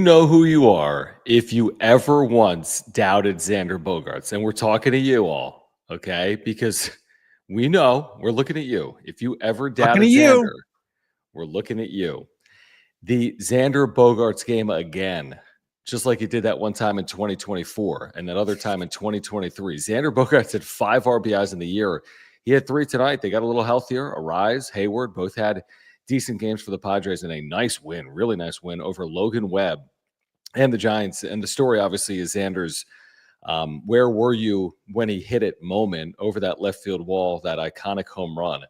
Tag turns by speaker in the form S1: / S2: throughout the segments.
S1: know who you are if you ever once doubted Xander Bogaerts. And we're talking to you all, okay? Because we know we're looking at you. If you ever doubted Xander, we're looking at you. The Xander Bogaerts game again, just like he did that one time in 2024 and that other time in 2023. Xander Bogaerts had 5 RBIs in the year. He had 3 tonight. They got a little healthier. Arise, Hayward, both had decent games for the Padres and a nice win, really nice win over Logan Webb and the Giants. And the story, obviously, is Xander's where were you when he hit it moment over that left field wall, that iconic home run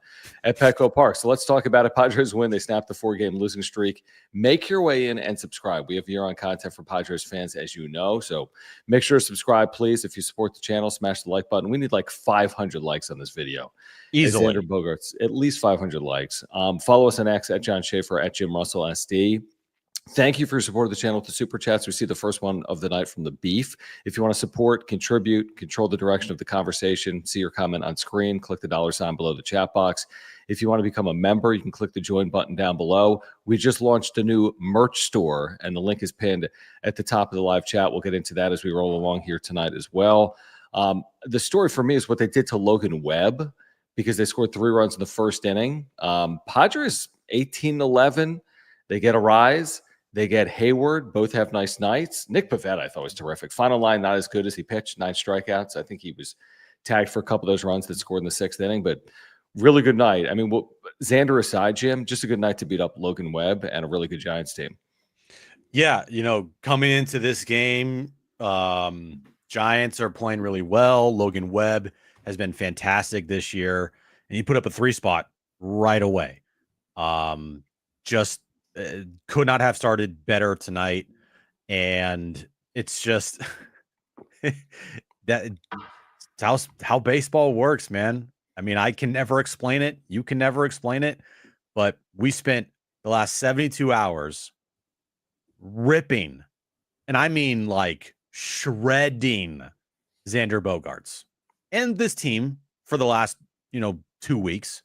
S1: at Petco Park. So let's talk about it. Padres win. They snapped the 4-game losing streak. Make your way in and subscribe. We have year-on content for Padres fans, as you know. So make sure to subscribe, please. If you support the channel, smash the like button. We need like 500 likes on this video.
S2: Easily.
S1: Xander Bogaerts, at least 500 likes. Follow us on X at John Schaefer, at Jim Russell SD. Thank you for your support of the channel with the super chats. We see the first one of the night from the Beef. If you want to support, contribute, control the direction of the conversation, see your comment on screen, click the $ below the chat box. If you want to become a member, you can click the join button down below. We just launched a new merch store, and the link is pinned at the top of the live chat. We'll get into that as we roll along here tonight as well. The story for me is what they did to Logan Webb, because they scored 3 runs in the first inning. Padres 18-11. They get a rise. They get Hayward. Both have nice nights. Nick Pivetta, I thought, was terrific. Final line, not as good as he pitched. 9 strikeouts. I think he was tagged for a couple of those runs that scored in the 6th inning, but really good night. I mean, Xander aside, Jim, just a good night to beat up Logan Webb and a really good Giants team.
S2: Yeah, coming into this game, Giants are playing really well. Logan Webb has been fantastic this year, and he put up a 3 spot right away. Could not have started better tonight, and it's just that's how baseball works, man. I mean, I can never explain it. You can never explain it, but we spent the last 72 hours ripping, and I mean like shredding, Xander Bogaerts and this team for the last 2 weeks.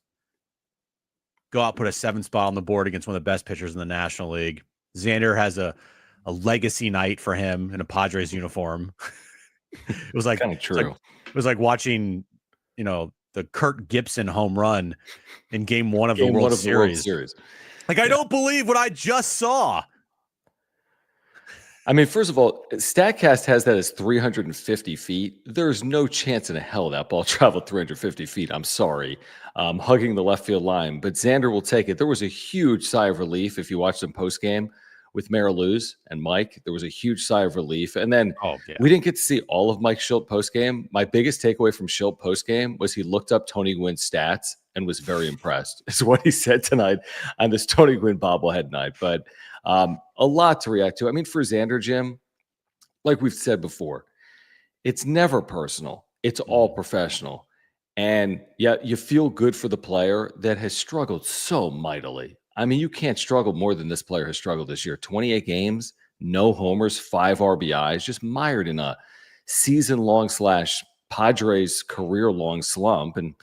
S2: Go out, put a 7 spot on the board against one of the best pitchers in the National League. Xander has a legacy night for him in a Padres uniform. It was like
S1: kind of true.
S2: It was like watching, the Kurt Gibson home run in Game 1 of the World Series. Like, I don't believe what I just saw.
S1: I mean, first of all, StatCast has that as 350 feet. There's no chance in hell that ball traveled 350 feet. I'm sorry. Hugging the left field line. But Xander will take it. There was a huge sigh of relief if you watched them postgame with Mara Luz and Mike. There was a huge sigh of relief. And then we didn't get to see all of Mike Schilt postgame. My biggest takeaway from Schilt postgame was he looked up Tony Gwynn's stats and was very impressed. Is what he said tonight on this Tony Gwynn bobblehead night. But a lot to react to. I mean, for Xander, Jim, like we've said before, it's never personal. It's all professional. And yeah, you feel good for the player that has struggled so mightily. I mean, you can't struggle more than this player has struggled this year. 28 games, no homers, 5 RBIs, just mired in a season-long / Padres career-long slump. And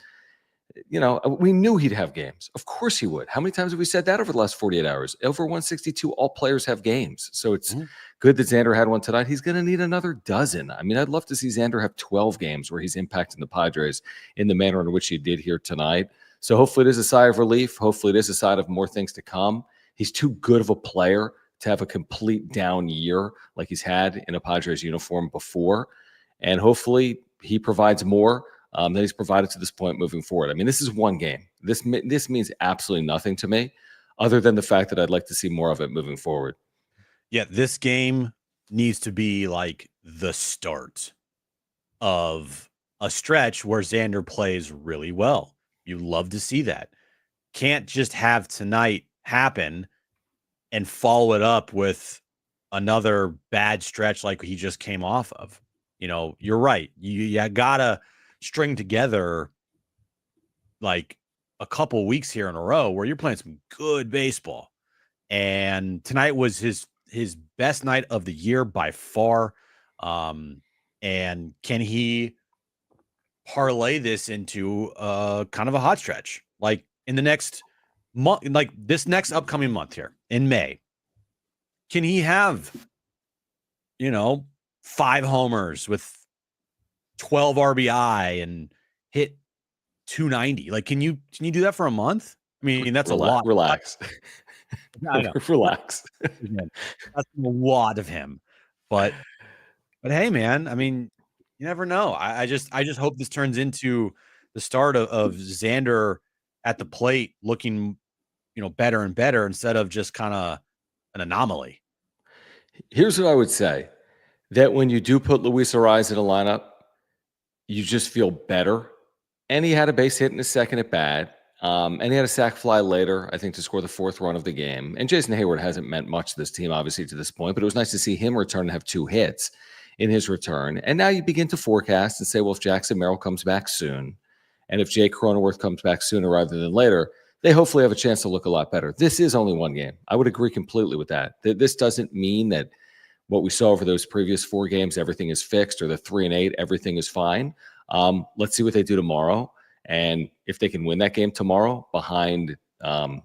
S1: we knew he'd have games. Of course he would. How many times have we said that over the last 48 hours? Over 162, all players have games. So it's good that Xander had one tonight. He's going to need another dozen. I mean, I'd love to see Xander have 12 games where he's impacting the Padres in the manner in which he did here tonight. So hopefully it is a sigh of relief. Hopefully it is a sign of more things to come. He's too good of a player to have a complete down year like he's had in a Padres uniform before. And hopefully he provides more than he's provided to this point moving forward. I mean, this is one game. This means absolutely nothing to me other than the fact that I'd like to see more of it moving forward.
S2: Yeah, this game needs to be like the start of a stretch where Xander plays really well. You love to see that. Can't just have tonight happen and follow it up with another bad stretch like he just came off of. You're right. You gotta string together like a couple weeks here in a row where you're playing some good baseball. And tonight was his best night of the year by far. And can he parlay this into kind of a hot stretch, like in the next month, like this next upcoming month here in May? Can he have 5 homers with 12 RBI and hit 290. Like, can you do that for a month? I mean, that's a lot.
S1: Relax.
S2: I know.
S1: Relax.
S2: That's a lot of him. But hey, man, I mean, you never know. I just hope this turns into the start of Xander at the plate looking, better and better instead of just kind of an anomaly.
S1: Here's what I would say, that when you do put Luis Ariz in a lineup, you just feel better. And he had a base hit in his second at bat. And he had a sac fly later, I think, to score the 4th run of the game. And Jason Hayward hasn't meant much to this team, obviously, to this point, but it was nice to see him return and have 2 hits in his return. And now you begin to forecast and say, well, if Jackson Merrill comes back soon, and if Jake Cronenworth comes back sooner rather than later, they hopefully have a chance to look a lot better. This is only one game. I would agree completely with that. This doesn't mean that what we saw over those previous 4 games, everything is fixed, or the 3-8, everything is fine. Let's see what they do tomorrow. And if they can win that game tomorrow behind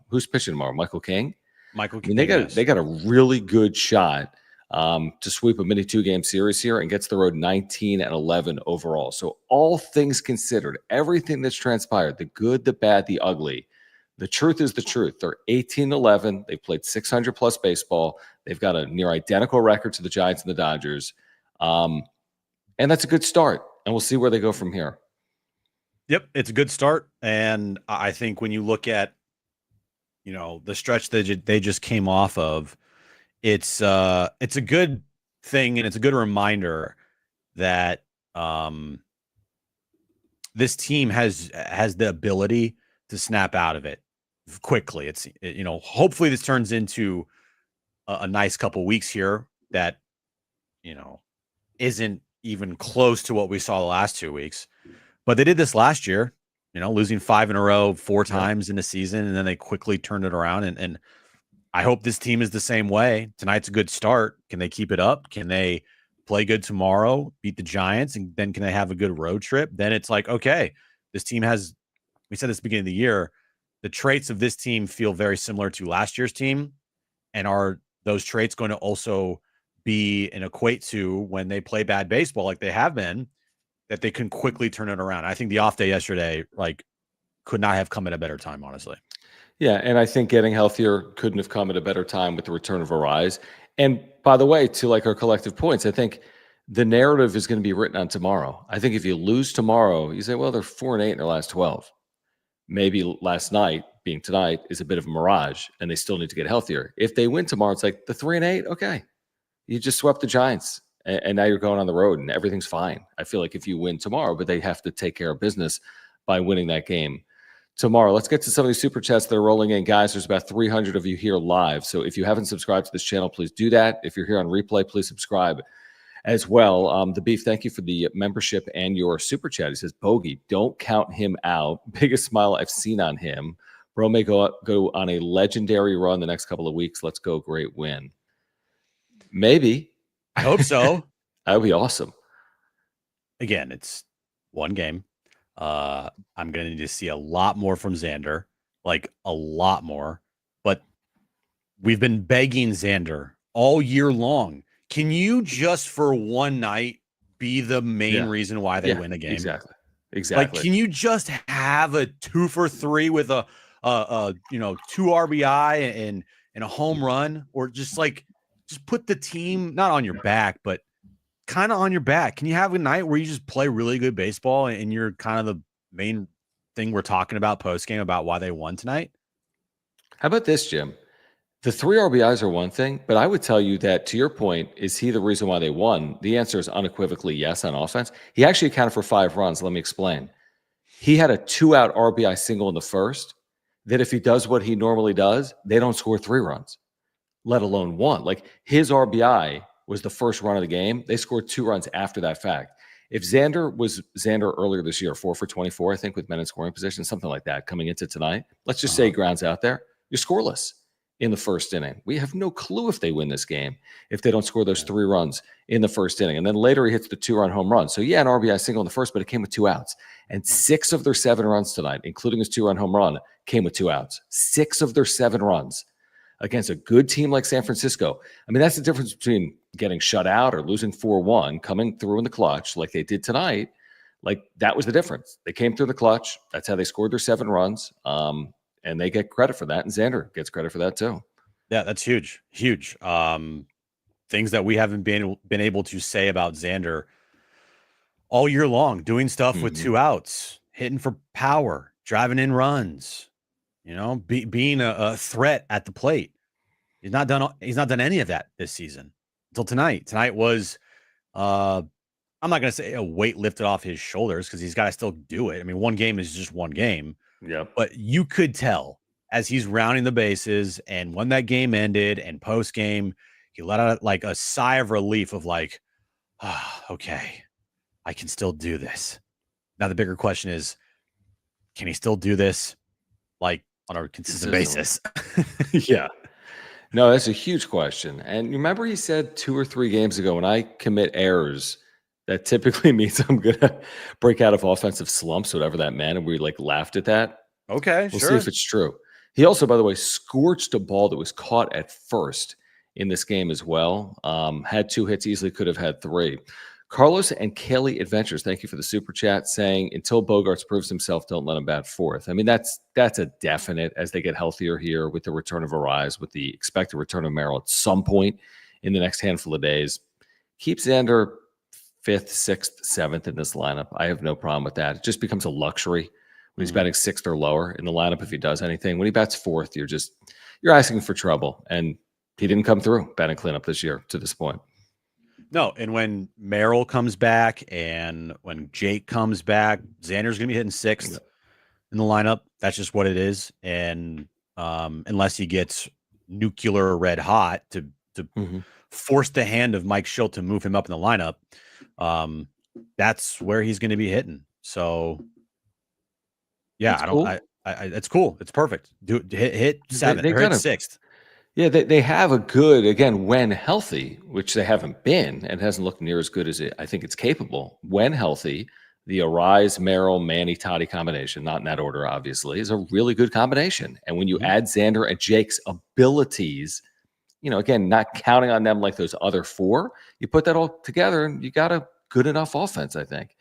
S1: who's pitching tomorrow? Michael King?
S2: Michael
S1: King.
S2: I
S1: mean, they got a really good shot to sweep a mini 2-game series here and gets the road 19-11 overall. So all things considered, everything that's transpired, the good, the bad, the ugly, the truth is the truth. They're 18-11. They've played 600 plus baseball. They've got a near identical record to the Giants and the Dodgers. And that's a good start. And we'll see where they go from here.
S2: Yep, it's a good start. And I think when you look at, the stretch that they just came off of, it's a good thing, and it's a good reminder that this team has the ability to snap out of it quickly. It's hopefully this turns into a nice couple weeks here that isn't even close to what we saw the last 2 weeks. But they did this last year, losing 5 in a row 4 times in the season, and then they quickly turned it around. And I hope this team is the same way. Tonight's a good start. Can they keep it up? Can they play good tomorrow, beat the Giants, and then can they have a good road trip? Then it's like, okay, this team has, we said this at the beginning of the year, the traits of this team feel very similar to last year's team. And are those traits going to also be and equate to when they play bad baseball like they have been, that they can quickly turn it around? I think the off day yesterday, could not have come at a better time, honestly.
S1: Yeah, and I think getting healthier couldn't have come at a better time with the return of Ariz. And by the way, to our collective points, I think the narrative is going to be written on tomorrow. I think if you lose tomorrow, you say, well, they're 4-8 in their last 12. Maybe last night, being tonight, is a bit of a mirage, and they still need to get healthier. If they win tomorrow, it's like the 3-8, okay. You just swept the Giants, and now you're going on the road, and everything's fine. I feel like if you win tomorrow, but they have to take care of business by winning that game tomorrow. Let's get to some of these super chats that are rolling in. Guys, there's about 300 of you here live. So if you haven't subscribed to this channel, please do that. If you're here on replay, please subscribe as well. The Beef, thank you for the membership and your super chat. He says, Bogey, don't count him out. Biggest smile I've seen on him. Bro may go on a legendary run the next couple of weeks. Let's go. Great win. Maybe.
S2: I hope so.
S1: That would be awesome.
S2: Again, it's one game. I'm going to need to see a lot more from Xander, a lot more. But we've been begging Xander all year long. Can you just for one night be the main reason why they win a game?
S1: Exactly.
S2: Can you just have a 2 for 3 with a 2 RBI and a home run, or just put the team not on your back, but kind of on your back? Can you have a night where you just play really good baseball and you're kind of the main thing we're talking about post-game about why they won tonight?
S1: How about this, Jim? The 3 RBIs are one thing, but I would tell you that, to your point, is he the reason why they won? The answer is unequivocally yes on offense. He actually accounted for 5 runs. Let me explain. He had a 2-out RBI single in the first that if he does what he normally does, they don't score 3 runs, let alone 1. His RBI was the first run of the game. They scored 2 runs after that fact. If Xander was Xander earlier this year, 4 for 24, I think, with men in scoring position, something like that, coming into tonight, let's just say he grounds out there, you're scoreless in the first inning. We have no clue if they win this game if they don't score those 3 runs in the first inning. And then later he hits the 2-run home run. So an RBI single in the first, but it came with 2 outs. And 6 of their 7 runs tonight, including his 2-run home run, came with 2 outs. 6 of their 7 runs against a good team like San Francisco. I mean, that's the difference between getting shut out or losing 4-1, coming through in the clutch like they did tonight, like that was the difference. They came through the clutch. That's how they scored their 7 runs. And they get credit for that. And Xander gets credit for that too.
S2: Yeah, that's huge. Huge. Things that we haven't been able to say about Xander all year long, doing stuff with 2 outs, hitting for power, driving in runs, being a threat at the plate. He's not done any of that this season until tonight. Tonight was I'm not going to say a weight lifted off his shoulders because he's got to still do it. I mean, one game is just one game.
S1: Yeah.
S2: But you could tell as he's rounding the bases, and when that game ended and post game, he let out like a sigh of relief of like, okay, I can still do this. Now the bigger question is, can he still do this like on a consistent basis?
S1: Yeah. No, that's a huge question. And remember he said 2 or 3 games ago, when I commit errors, that typically means I'm going to break out of offensive slumps, whatever that meant. And we like laughed at that.
S2: Okay,
S1: we'll see if it's true. He also, by the way, scorched a ball that was caught at first in this game as well. Had 2 hits, easily could have had 3. Carlos and Kaylee Adventures, thank you for the super chat, saying until Bogaerts proves himself, don't let him bat 4th. I mean, that's a definite as they get healthier here with the return of Arise, with the expected return of Merrill at some point in the next handful of days. Keep Xander 5th, 6th, 7th in this lineup. I have no problem with that. It just becomes a luxury when he's batting 6th or lower in the lineup if he does anything. When he bats 4th, you're asking for trouble. And he didn't come through batting cleanup this year to this point.
S2: No, and when Merrill comes back and when Jake comes back, Xander's going to be hitting 6th in the lineup. That's just what it is. And unless he gets nuclear red hot to force the hand of Mike Schilt to move him up in the lineup, that's where he's going to be hitting. So, yeah, it's cool. It's perfect. Hit 7th or hit 6th.
S1: Yeah, they have a good, again, when healthy, which they haven't been, and hasn't looked near as good as I think it's capable. When healthy, the Arise, Merrill, Manny, Toddy combination, not in that order, obviously, is a really good combination. And when you add Xander and Jake's abilities, again, not counting on them like those other 4, you put that all together and you got a good enough offense, I think.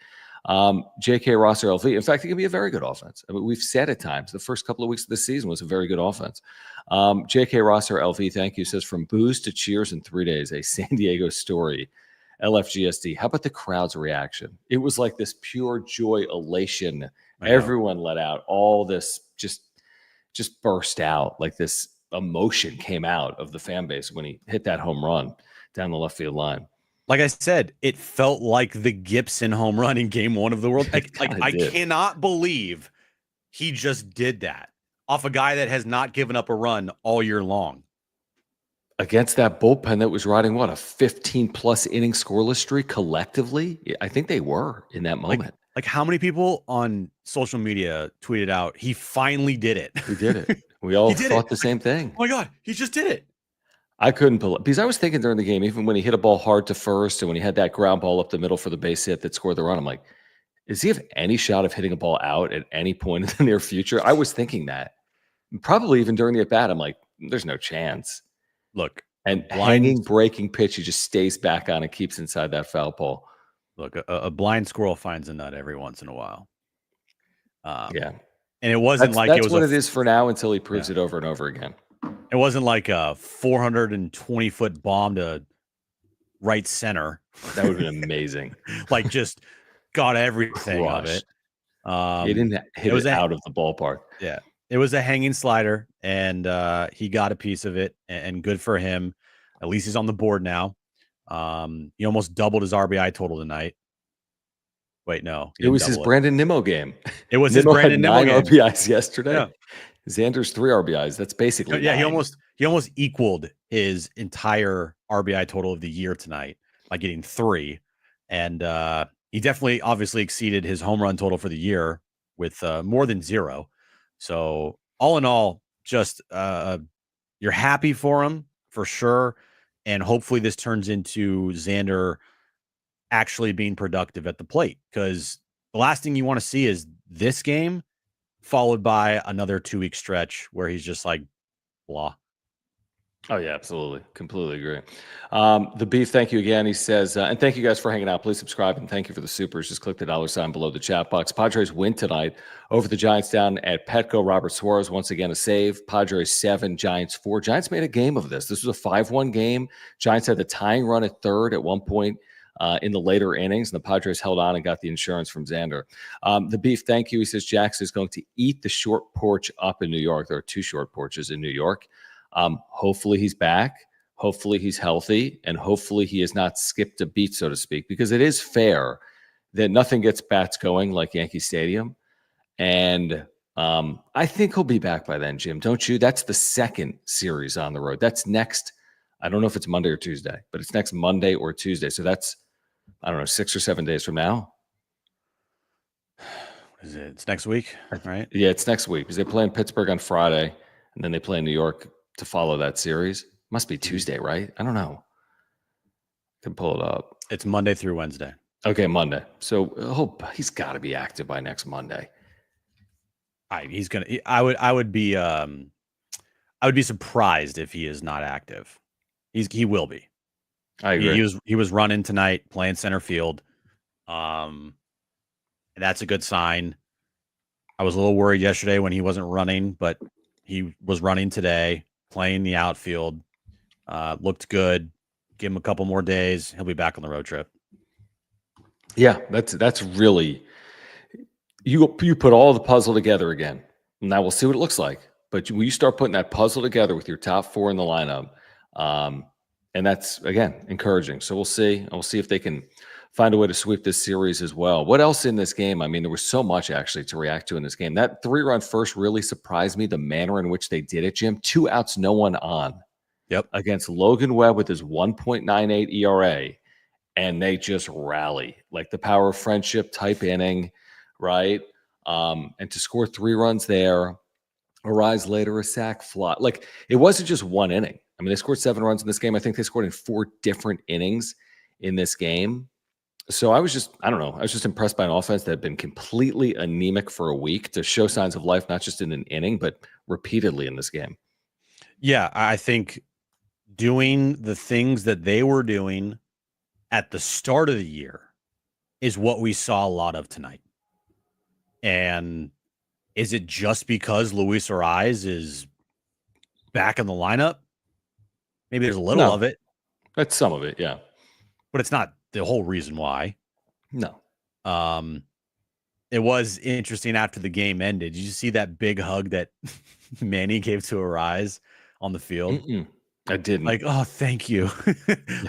S1: J.K. Rosser LV. In fact, it can be a very good offense. I mean, we've said at times the first couple of weeks of the season was a very good offense. J.K. Rosser LV, thank you, says from booze to cheers in 3 days, a San Diego story. LFGSD. How about the crowd's reaction? It was like this pure joy, elation. Everyone let out all this, just burst out. Like this emotion came out of the fan base when he hit that home run down the left field line.
S2: Like I said, it felt like the Gibson home run in Game 1 of the World. I cannot believe he just did that off a guy that has not given up a run all year long.
S1: Against that bullpen that was riding, a 15-plus inning scoreless streak collectively? I think they were in that moment.
S2: Like how many people on social media tweeted out, he finally did it.
S1: He did it. We all thought the same thing.
S2: Oh, my God, he just did it.
S1: I couldn't pull it because I was thinking during the game, even when he hit a ball hard to first and when he had that ground ball up the middle for the base hit that scored the run, I'm like, does he have any shot of hitting a ball out at any point in the near future? I was thinking that. Probably even during the at-bat, I'm like, there's no chance.
S2: Look.
S1: And hanging, breaking pitch, he just stays back on and keeps inside that foul pole.
S2: Look, a blind squirrel finds a nut every once in a while.
S1: Yeah.
S2: And it wasn't
S1: that's what it is for now until he proves it over and over again.
S2: It wasn't like a 420-foot bomb to right center.
S1: That would have been amazing.
S2: Like just got everything of it.
S1: He didn't hit it out of the ballpark.
S2: Yeah. It was a hanging slider, and he got a piece of it, and good for him. At least he's on the board now. He almost doubled his RBI total tonight. Wait, no.
S1: It was his Brandon Nimmo game.
S2: It was his Brandon Nimmo game.
S1: 9 RBIs yesterday. Yeah. Xander's 3 RBIs. That's basically 9.
S2: He almost equaled his entire RBI total of the year tonight by getting 3. And he definitely obviously exceeded his home run total for the year with more than 0. So all in all, just you're happy for him for sure. And hopefully this turns into Xander actually being productive at the plate, because the last thing you want to see is this game followed by another 2-week stretch where he's just like blah.
S1: Oh, yeah, absolutely. Completely agree. The Beef, thank you again. He says, and thank you guys for hanging out. Please subscribe and thank you for the supers. Just click the $sign below the chat box. Padres win tonight over the Giants down at Petco. Robert Suarez once again a save. Padres 7, Giants 4. Giants made a game of this. This was a 5-1 game. Giants had the tying run at third at one point in the later innings, and the Padres held on and got the insurance from Xander. The Beef, thank you. He says Jax is going to eat the short porch up in New York. There are 2 short porches in New York. Hopefully he's back. Hopefully he's healthy, and hopefully he has not skipped a beat, so to speak, because it is fair that nothing gets bats going like Yankee Stadium. And I think he'll be back by then, Jim. Don't you? That's the second series on the road. That's next. I don't know if it's Monday or Tuesday, but it's next Monday or Tuesday. So that's, I don't know, 6 or 7 days from now.
S2: Is it? It's next week, right?
S1: Yeah, it's next week because they play in Pittsburgh on Friday, and then they play in New York to follow that series. Must be Tuesday, right? I don't know. Can pull it up.
S2: It's Monday through Wednesday.
S1: Okay, Monday. So he's got to be active by next Monday.
S2: I would be surprised if he is not active. He will be.
S1: I agree.
S2: He was running tonight, playing center field. That's a good sign. I was a little worried yesterday when he wasn't running, but he was running today, playing the outfield. Looked good. Give him a couple more days. He'll be back on the road trip.
S1: Yeah, that's really you put all the puzzle together again. Now we'll see what it looks like. But when you start putting that puzzle together with your top 4 in the lineup, and that's again encouraging. So we'll see. And we'll see if they can find a way to sweep this series as well. What else in this game? I mean, there was so much actually to react to in this game. That 3-run first really surprised me. The manner in which they did it, Jim. 2 outs, no one on.
S2: Yep.
S1: Against Logan Webb with his 1.98 ERA. And they just rally like the power of friendship type inning, right? And to score 3 runs there, Arise later, a sac fly. Like it wasn't just one inning. I mean, they scored 7 runs in this game. I think they scored in 4 different innings in this game. So I was just impressed by an offense that had been completely anemic for a week to show signs of life, not just in an inning, but repeatedly in this game.
S2: Yeah, I think doing the things that they were doing at the start of the year is what we saw a lot of tonight. And is it just because Luis Ariz is back in the lineup? Maybe there's a little of it.
S1: That's some of it, yeah.
S2: But it's not the whole reason why.
S1: No.
S2: It was interesting after the game ended. Did you see that big hug that Manny gave to Ariz on the field?
S1: I didn't.
S2: Like, oh, thank you.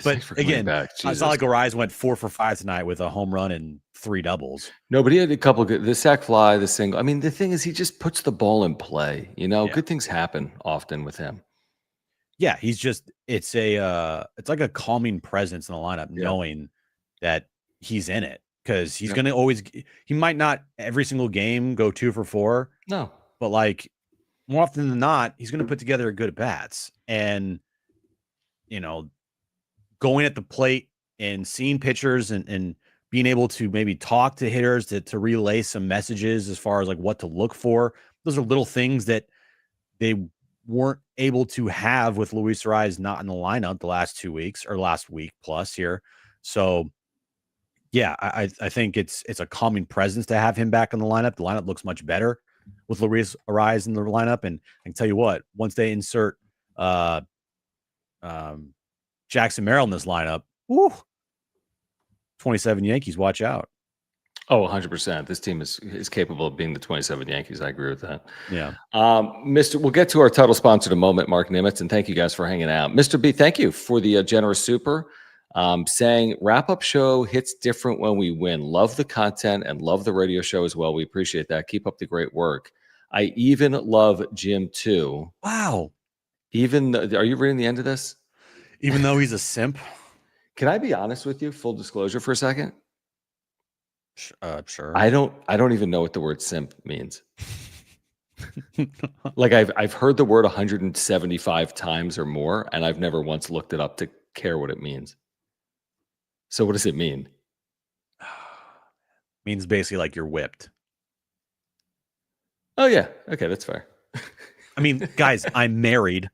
S2: But again, it's not like Arise went 4 for 5 tonight with a home run and 3 doubles.
S1: No, but he had a couple good, the sac fly, the single. I mean, the thing is, he just puts the ball in play. You know, good things happen often with him.
S2: Yeah, he's just it's like a calming presence in the lineup, knowing that he's in it because he's going to always. He might not every single game go 2 for 4.
S1: No,
S2: but like more often than not, he's going to put together good at bats. And, you know, going at the plate and seeing pitchers and being able to maybe talk to hitters to relay some messages as far as like what to look for. Those are little things that they weren't able to have with Luis Ariz not in the lineup the last 2 weeks or last week plus here. So, yeah, I think it's a calming presence to have him back in the lineup. The lineup looks much better with Luis Ariz in the lineup. And I can tell you what, once they insert Jackson Merrill in this lineup, 27 Yankees, watch out.
S1: Oh, 100%. This team is capable of being the 27 Yankees. I agree with that.
S2: Yeah.
S1: We'll get to our title sponsor in a moment, Marc Nimetz, and thank you guys for hanging out. Mr. B, thank you for the generous super. Saying wrap-up show hits different when we win. Love the content and love the radio show as well. We appreciate that. Keep up the great work. I even love Jim too.
S2: Wow.
S1: Are you reading the end of this?
S2: Even though he's a simp?
S1: Can I be honest with you? Full disclosure for a second.
S2: Sure.
S1: I don't even know what the word simp means. Like I've heard the word 175 times or more, and I've never once looked it up to care what it means. So what does it mean?
S2: Means basically like you're whipped.
S1: Oh yeah. Okay, that's fair.
S2: I mean, guys, I'm married.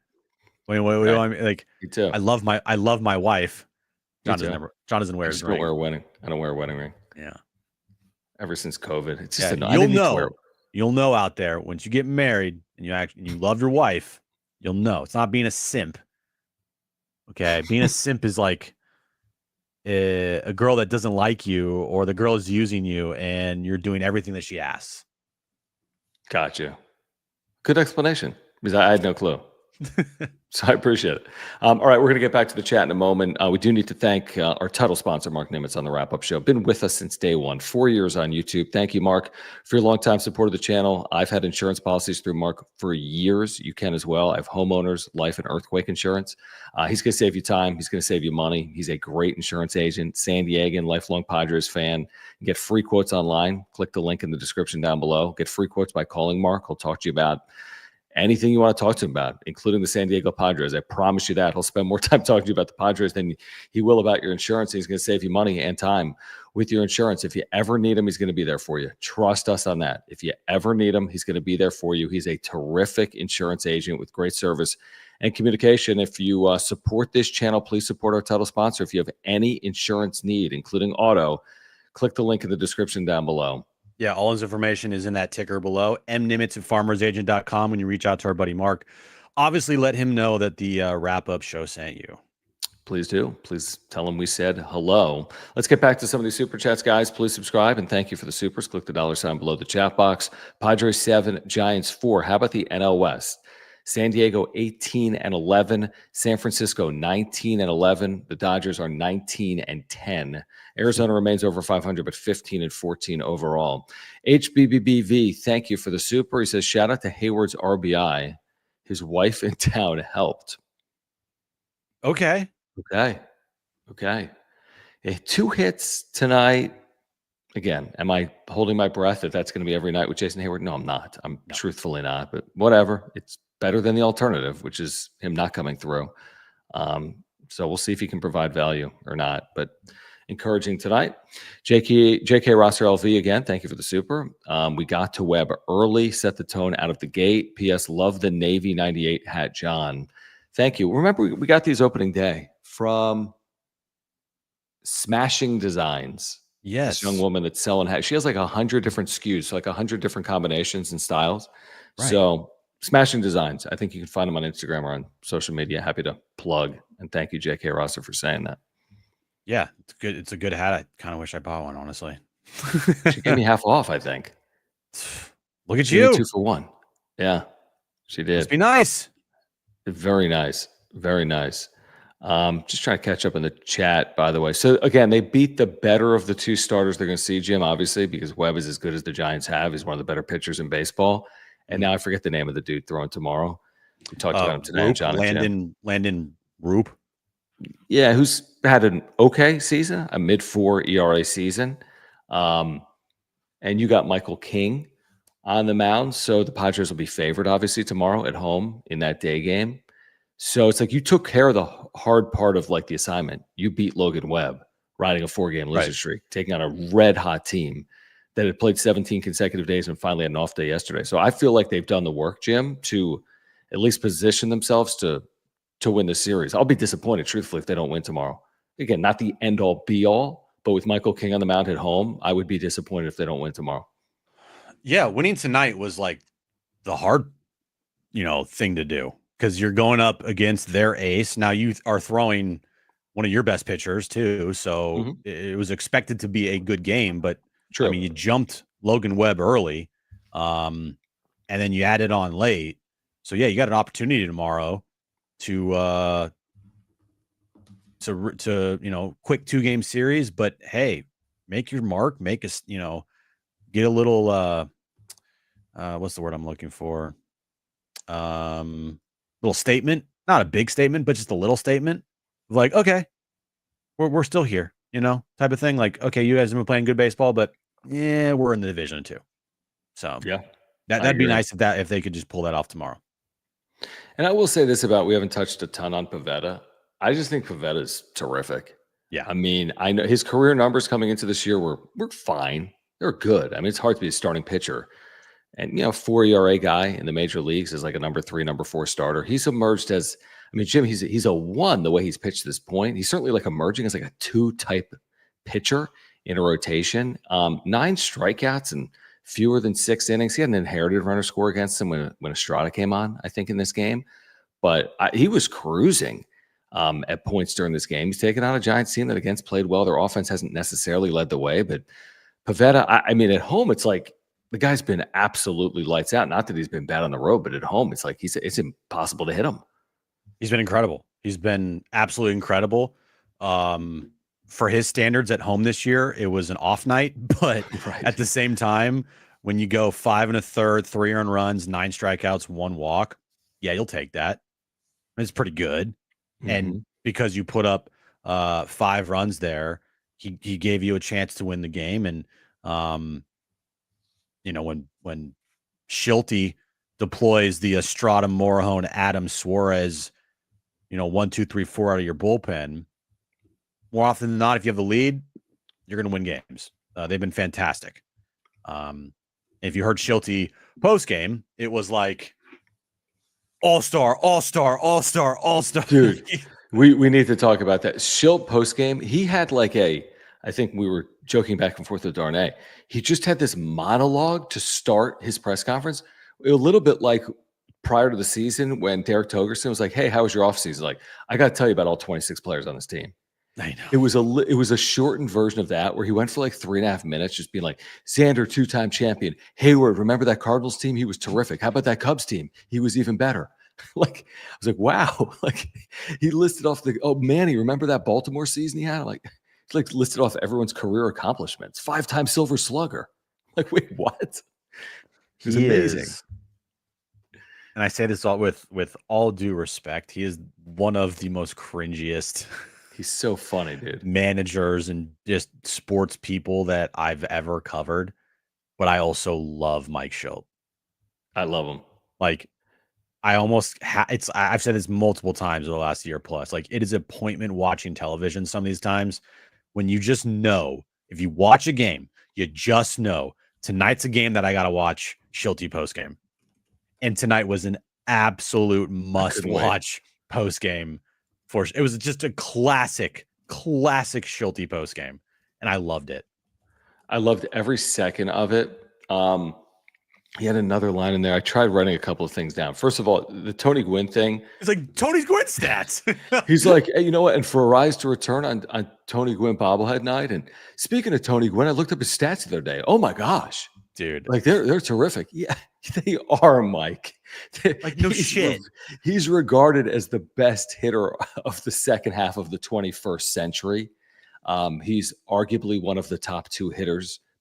S2: Wait,
S1: Okay.
S2: I mean, like,
S1: Me too.
S2: I love my wife.
S1: Me
S2: John
S1: too.
S2: doesn't wear
S1: I
S2: his
S1: just don't
S2: ring.
S1: wear a wedding. I don't wear a wedding ring.
S2: Yeah.
S1: Ever since COVID. It's just
S2: Yeah.
S1: I didn't need to wear it.
S2: You'll know out there once you get married and you love your wife, you'll know. It's not being a simp. Okay. Being a simp is like a girl that doesn't like you, or the girl is using you and you're doing everything that she asks.
S1: Gotcha. Good explanation, because I had no clue. So I appreciate it. All right, we're going to get back to the chat in a moment. We do need to thank our title sponsor, Marc Nimetz, on the wrap-up show. Been with us since day one, 4 years on YouTube. Thank you, Mark, for your long-time support of the channel. I've had insurance policies through Mark for years. You can as well. I have homeowners, life, and earthquake insurance. He's going to save you time. He's going to save you money. He's a great insurance agent, San Diegan, lifelong Padres fan. You get free quotes online. Click the link in the description down below. Get free quotes by calling Mark. He'll talk to you about anything you want to talk to him about, including the San Diego Padres. I promise you that. He'll spend more time talking to you about the Padres than he will about your insurance. He's going to save you money and time with your insurance. If you ever need him, he's going to be there for you. Trust us on that. If you ever need him, he's going to be there for you. He's a terrific insurance agent with great service and communication. If you support this channel, please support our title sponsor. If you have any insurance need, including auto, click the link in the description down below.
S2: Yeah, all his information is in that ticker below, mnimitz@farmersagent.com. When you reach out to our buddy Mark, obviously let him know that the wrap-up show sent you.
S1: Please do. Please tell him we said hello. Let's get back to some of these super chats, guys. Please subscribe, and thank you for the supers. Click the $ below the chat box. Padres 7, Giants 4. How about the NL West? San Diego 18-11, San Francisco 19-11. The Dodgers are 19-10. Arizona remains over 500, but 15-14 overall. HBBBV, thank you for the super. He says, shout out to Hayward's RBI. His wife in town helped.
S2: Okay.
S1: Okay. Okay. 2 hits tonight. Again, am I holding my breath that that's going to be every night with Jason Hayward? No, I'm not. I'm truthfully not, but whatever. It's better than the alternative, which is him not coming through. So we'll see if he can provide value or not, but encouraging tonight. JK Rosser LV again, thank you for the super. We got to Webb early, set the tone out of the gate. P.S. Love the Navy 98 hat, John. Thank you. Remember, we got these opening day from Smashing Designs.
S2: Yes.
S1: This young woman that's selling hats. She has like 100 different SKUs, so like 100 different combinations and styles. Right. So Smashing Designs. I think you can find them on Instagram or on social media. Happy to plug. And thank you, JK Rosser, for saying that.
S2: Yeah, it's good. It's a good hat. I kind of wish I bought one, honestly.
S1: She gave me half off, I think.
S2: Look at you.
S1: 2 for 1. Yeah, she did.
S2: Must be nice.
S1: Very nice. Very nice. Just trying to catch up in the chat, by the way. So, again, they beat the better of the 2 starters they're going to see, Jim, obviously, because Webb is as good as the Giants have. He's one of the better pitchers in baseball. And now I forget the name of the dude throwing tomorrow. We talked about him today.
S2: Roop, Landon Roop.
S1: Yeah, who's had an okay season, a mid-4 ERA season. And you got Michael King on the mound. So the Padres will be favored, obviously, tomorrow at home in that day game. So it's like you took care of the hard part of like the assignment. You beat Logan Webb, riding a 4-game losing streak, taking on a red-hot team that had played 17 consecutive days and finally had an off day yesterday. So I feel like they've done the work, Jim, to at least position themselves to win the series. I'll be disappointed, truthfully, if they don't win tomorrow. Again, not the end-all, be-all, but with Michael King on the mound at home, I would be disappointed if they don't win tomorrow.
S2: Yeah, winning tonight was like the hard, thing to do because you're going up against their ace. Now you are throwing one of your best pitchers too, so it was expected to be a good game. But
S1: True.
S2: I mean, you jumped Logan Webb early, and then you added on late. So yeah, you got an opportunity tomorrow to quick 2-game series. But hey, make your mark, make us, get a little what's the word I'm looking for? Little statement, not a big statement, but just a little statement. Like, okay, we're still here, type of thing. Like, okay, you guys have been playing good baseball, but yeah, we're in the division too. So
S1: yeah,
S2: that'd be nice if they could just pull that off tomorrow.
S1: And I will say this about, we haven't touched a ton on Pivetta. I just think Pivetta's terrific.
S2: Yeah.
S1: I mean, I know his career numbers coming into this year were fine. They're good. I mean, it's hard to be a starting pitcher. And, 4 ERA guy in the major leagues is like a number 3, number 4 starter. He's emerged as I mean, Jim, he's a 1 the way he's pitched to this point. He's certainly like emerging as like a 2 type pitcher in a rotation. 9 strikeouts and fewer than 6 innings. He had an inherited runner score against him when Estrada came on, I think, in this game. But he was cruising at points during this game. He's taken on a Giants team that against played well. Their offense hasn't necessarily led the way, but Pivetta, I mean, at home, it's like the guy's been absolutely lights out. Not that he's been bad on the road, but at home, it's like it's impossible to hit him.
S2: He's been incredible. He's been absolutely incredible. For his standards at home this year, it was an off night, but at the same time, when you go 5 1/3, 3 earned runs, 9 strikeouts, 1 walk, yeah, you'll take that. It's pretty good. Mm-hmm. And because you put up 5 runs there, he gave you a chance to win the game. And when Schulte deploys the Estrada, Morahone, Adams, Suarez, 1, 2, 3, 4 out of your bullpen, more often than not, if you have the lead, you're going to win games. They've been fantastic. If you heard Schulte post game, it was like all-star, all-star, all-star, all-star.
S1: Dude, we need to talk about that. Schulte post game, he had like I think we were joking back and forth with Darnay. He just had this monologue to start his press conference, a little bit like prior to the season when Derek Togerson was like, "Hey, how was your offseason?" Like, I got to tell you about all 26 players on this team.
S2: I know.
S1: It was a shortened version of that where he went for like 3.5 minutes, just being like, Xander, 2-time champion. Hayward, remember that Cardinals team? He was terrific. How about that Cubs team? He was even better. Like, I was like, wow. Like, he listed off Manny, remember that Baltimore season he had? Like, he like listed off everyone's career accomplishments. 5-time Silver Slugger. Like, wait, what? It was amazing.
S2: And I say this all with all due respect. He is one of the most cringiest.
S1: He's so funny, dude.
S2: Managers and just sports people that I've ever covered. But I also love Mike Schulte.
S1: I love him.
S2: Like, I almost I've said this multiple times over the last year plus. Like, it is appointment watching television some of these times when you just know, if you watch a game, you just know tonight's a game that I got to watch Schulte post game. And tonight was an absolute must watch post game. It was just a classic Schulte post game, and I loved it.
S1: I loved every second of it. He had another line in there. I tried writing a couple of things down. First of all, the Tony Gwynn thing.
S2: It's like Tony Gwynn stats.
S1: He's like, hey, you know what? And for a rise to return on Tony Gwynn bobblehead night. And speaking of Tony Gwynn, I looked up his stats the other day. Oh my gosh,
S2: dude!
S1: Like they're terrific. Yeah, they are, Mike.
S2: Like, no shit.
S1: He's regarded as the best hitter of the second half of the 21st century. He's arguably one of the top 2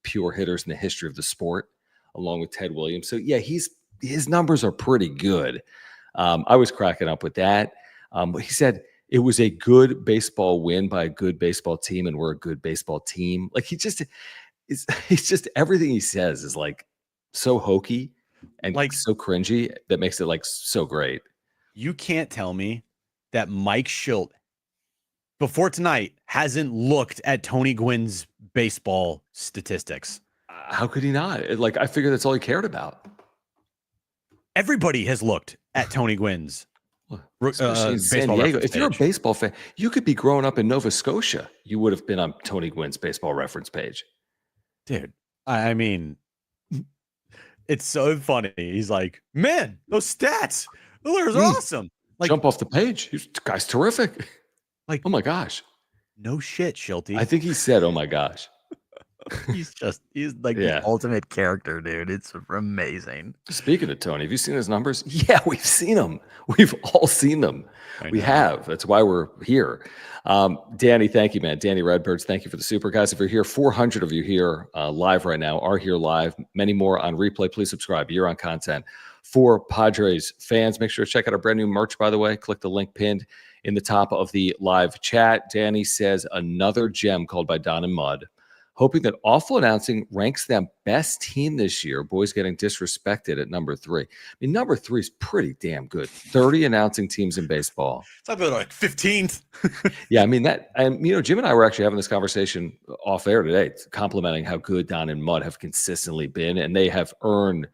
S1: pure hitters in the history of the sport, along with Ted Williams. So yeah, his numbers are pretty good. I was cracking up with that. But he said it was a good baseball win by a good baseball team, and we're a good baseball team. Like, he's just everything he says is like so hokey and like so cringy that makes it like so great.
S2: You can't tell me that Mike Schulte before tonight hasn't looked at Tony Gwynn's baseball statistics.
S1: How could he not? Like, I figured that's all he cared about.
S2: Everybody has looked at Tony Gwynn's
S1: especially in San Diego. If you're a baseball fan, you could be growing up in Nova Scotia. You would have been on Tony Gwynn's baseball reference page.
S2: Dude, I mean, it's so funny. He's like, man, those stats, those are awesome. Like,
S1: jump off the page. This guy's terrific.
S2: Like,
S1: oh my gosh.
S2: No shit, Schulte.
S1: I think he said, oh my gosh.
S2: He's like the ultimate character, dude. It's amazing.
S1: Speaking of Tony, have you seen his numbers? Yeah, we've seen them. We've all seen them. We have. That's why we're here. Danny, thank you, man. Danny Redbirds, thank you for the super. Guys, if you're here, 400 of you here live right now are here live. Many more on replay. Please subscribe. Year on content for Padres fans. Make sure to check out our brand new merch, by the way. Click the link pinned in the top of the live chat. Danny says another gem called by Don and Mud. Hoping that Awful Announcing ranks them best team this year. Boys getting disrespected at number 3. I mean, number 3 is pretty damn good. 30 announcing teams in baseball.
S2: It's up like 15th.
S1: Yeah, I mean, Jim and I were actually having this conversation off air today, complimenting how good Don and Mud have consistently been, and they have earned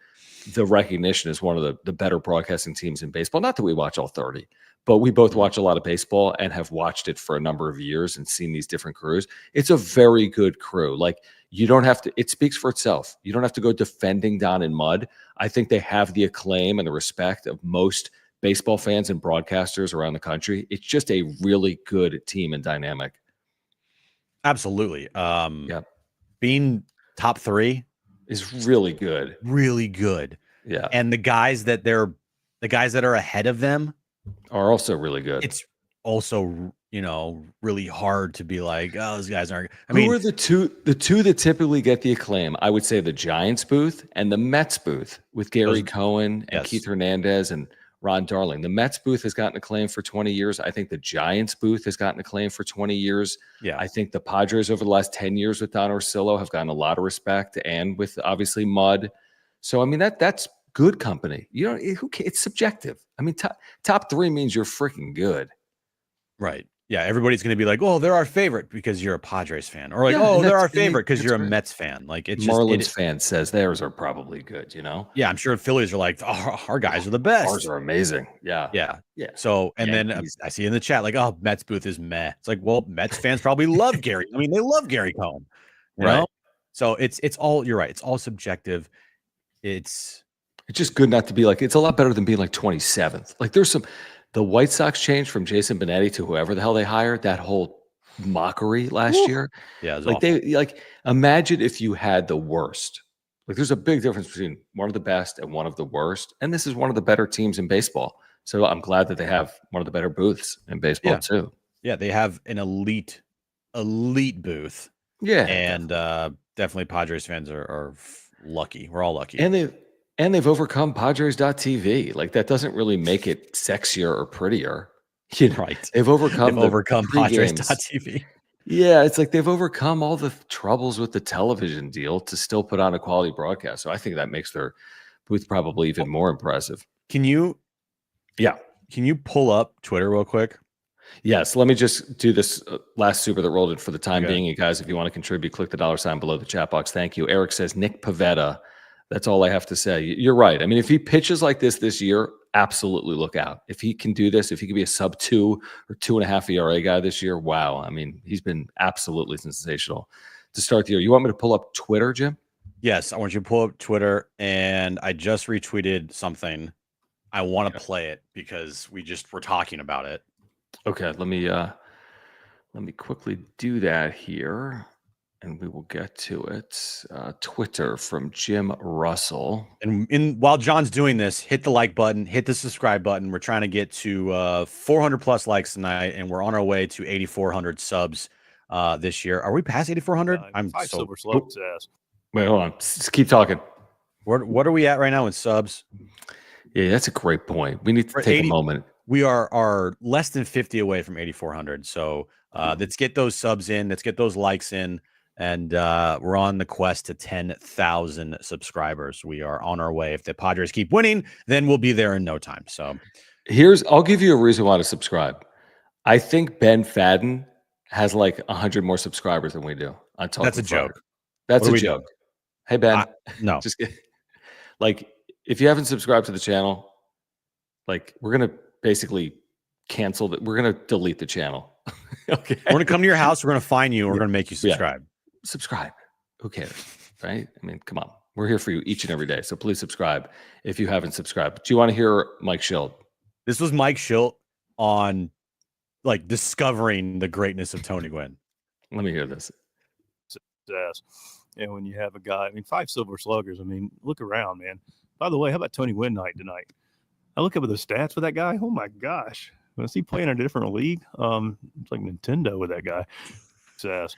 S1: the recognition as one of the better broadcasting teams in baseball. Not that we watch all 30, but we both watch a lot of baseball and have watched it for a number of years and seen these different crews. It's a very good crew. Like, you don't have to, it speaks for itself. You don't have to go defending Don and Mud. I think they have the acclaim and the respect of most baseball fans and broadcasters around the country. It's just a really good team and dynamic.
S2: Absolutely.
S1: Yeah.
S2: Being top 3
S1: is really good.
S2: Really good.
S1: Yeah.
S2: And the guys that are ahead of them
S1: are also really good.
S2: It's also, really hard to be like, oh, those guys aren't.
S1: Who are the two that typically get the acclaim? I would say the Giants booth and the Mets booth with Gary Cohen and Keith Hernandez and Ron Darling. The Mets booth has gotten acclaim for 20 years. I think the Giants booth has gotten acclaim for 20 years.
S2: Yeah.
S1: I think the Padres over the last 10 years with Don Orsillo have gotten a lot of respect, and with obviously Mud. So, I mean, that's good company. It's subjective. I mean, top 3 means you're freaking good.
S2: Right. Yeah. Everybody's going to be like, oh, they're our favorite because you're a Padres fan. Or like, oh, they're our favorite because you're a Mets fan. Like, it's
S1: Marlins fan says theirs are probably good,
S2: Yeah. I'm sure Phillies are like, oh, our guys are the best.
S1: Ours are amazing. Yeah.
S2: Yeah. Yeah. So, and then I see in the chat, like, oh, Mets booth is meh. It's like, well, Mets fans probably love Gary. I mean, they love Gary Cohen. You know? So it's all, you're right. It's all subjective. It's
S1: just good not to be like, it's a lot better than being like 27th. Like, the White Sox change from Jason Benetti to whoever the hell they hired, that whole mockery last year.
S2: Yeah.
S1: Like, imagine if you had the worst. Like, there's a big difference between one of the best and one of the worst. And this is one of the better teams in baseball. So I'm glad that they have one of the better booths in baseball too.
S2: Yeah. They have an elite booth.
S1: Yeah.
S2: And definitely Padres fans are lucky. We're all lucky.
S1: And they've overcome Padres.tv. Like, that doesn't really make it sexier or prettier.
S2: Right.
S1: They've overcome
S2: Padres.tv.
S1: Yeah, it's like they've overcome all the troubles with the television deal to still put on a quality broadcast. So I think that makes their booth probably even more impressive.
S2: Can you pull up Twitter real quick?
S1: Yes, let me just do this last super that rolled in for the time being. You guys, if you want to contribute, click the $ below the chat box. Thank you. Eric says, Nick Pivetta. That's all I have to say. You're right. I mean, if he pitches like this year, absolutely look out. If he can do this, if he could be a sub 2 or 2.5 ERA guy this year, wow. I mean, he's been absolutely sensational to start the year. You want me to pull up Twitter, Jim?
S2: Yes, I want you to pull up Twitter, and I just retweeted something. I want to play it because we're talking about it.
S1: Okay, let me quickly do that here. And we will get to it. Twitter from Jim Russell.
S2: And while John's doing this, hit the like button, hit the subscribe button. We're trying to get to 400 plus likes tonight, and we're on our way to 8,400 subs this year. Are we past 8,400?
S3: I'm so silver slugs ass.
S1: Wait, hold on. Just keep talking.
S2: What are we at right now in subs?
S1: Yeah, that's a great point. We need to take a moment.
S2: We are less than 50 away from 8,400. So let's get those subs in. Let's get those likes in. And we're on the quest to 10,000 subscribers. We are on our way. If the Padres keep winning, then we'll be there in no time. So
S1: I'll give you a reason why to subscribe. I think Ben Fadden has like 100 more subscribers than we do.
S2: That's a joke.
S1: That's a joke. Hey, Ben.
S2: No.
S1: Just like, if you haven't subscribed to the channel, like, we're going to basically cancel that. We're going to delete the channel. Okay.
S2: We're going to come to your house. We're going to find you. And we're going to make you subscribe.
S1: Yeah. Subscribe. Who cares? Right? I mean, come on. We're here for you each and every day. So please subscribe if you haven't subscribed. Do you want to hear Mike Schilt?
S2: This was Mike Schilt on like discovering the greatness of Tony Gwynn.
S1: Let me hear this.
S3: And when you have a guy, 5 silver sluggers, look around, man. By the way, how about Tony Gwynn night tonight? I look up at the stats for that guy. Oh my gosh. When I see playing in a different league, it's like Nintendo with that guy. Ass.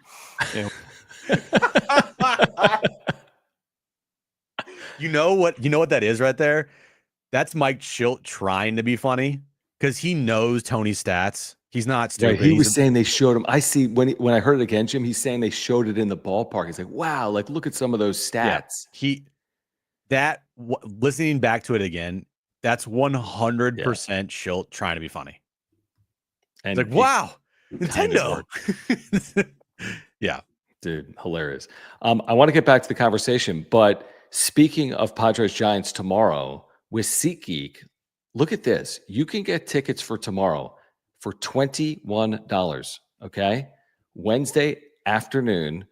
S2: You know what that is right there? That's Mike Schilt trying to be funny because he knows Tony's stats. He's not stupid.
S1: Right, he was saying they showed him. I see when I heard it again, Jim, he's saying they showed it in the ballpark. He's like, wow, like, look at some of those stats.
S2: Yeah. Listening back to it again, that's 100% Schilt trying to be funny. And it's like, wow, Nintendo. Yeah.
S1: Dude, hilarious. I want to get back to the conversation, but speaking of Padres Giants tomorrow with SeatGeek, look at this. You can get tickets for tomorrow for $21. Okay. Wednesday afternoon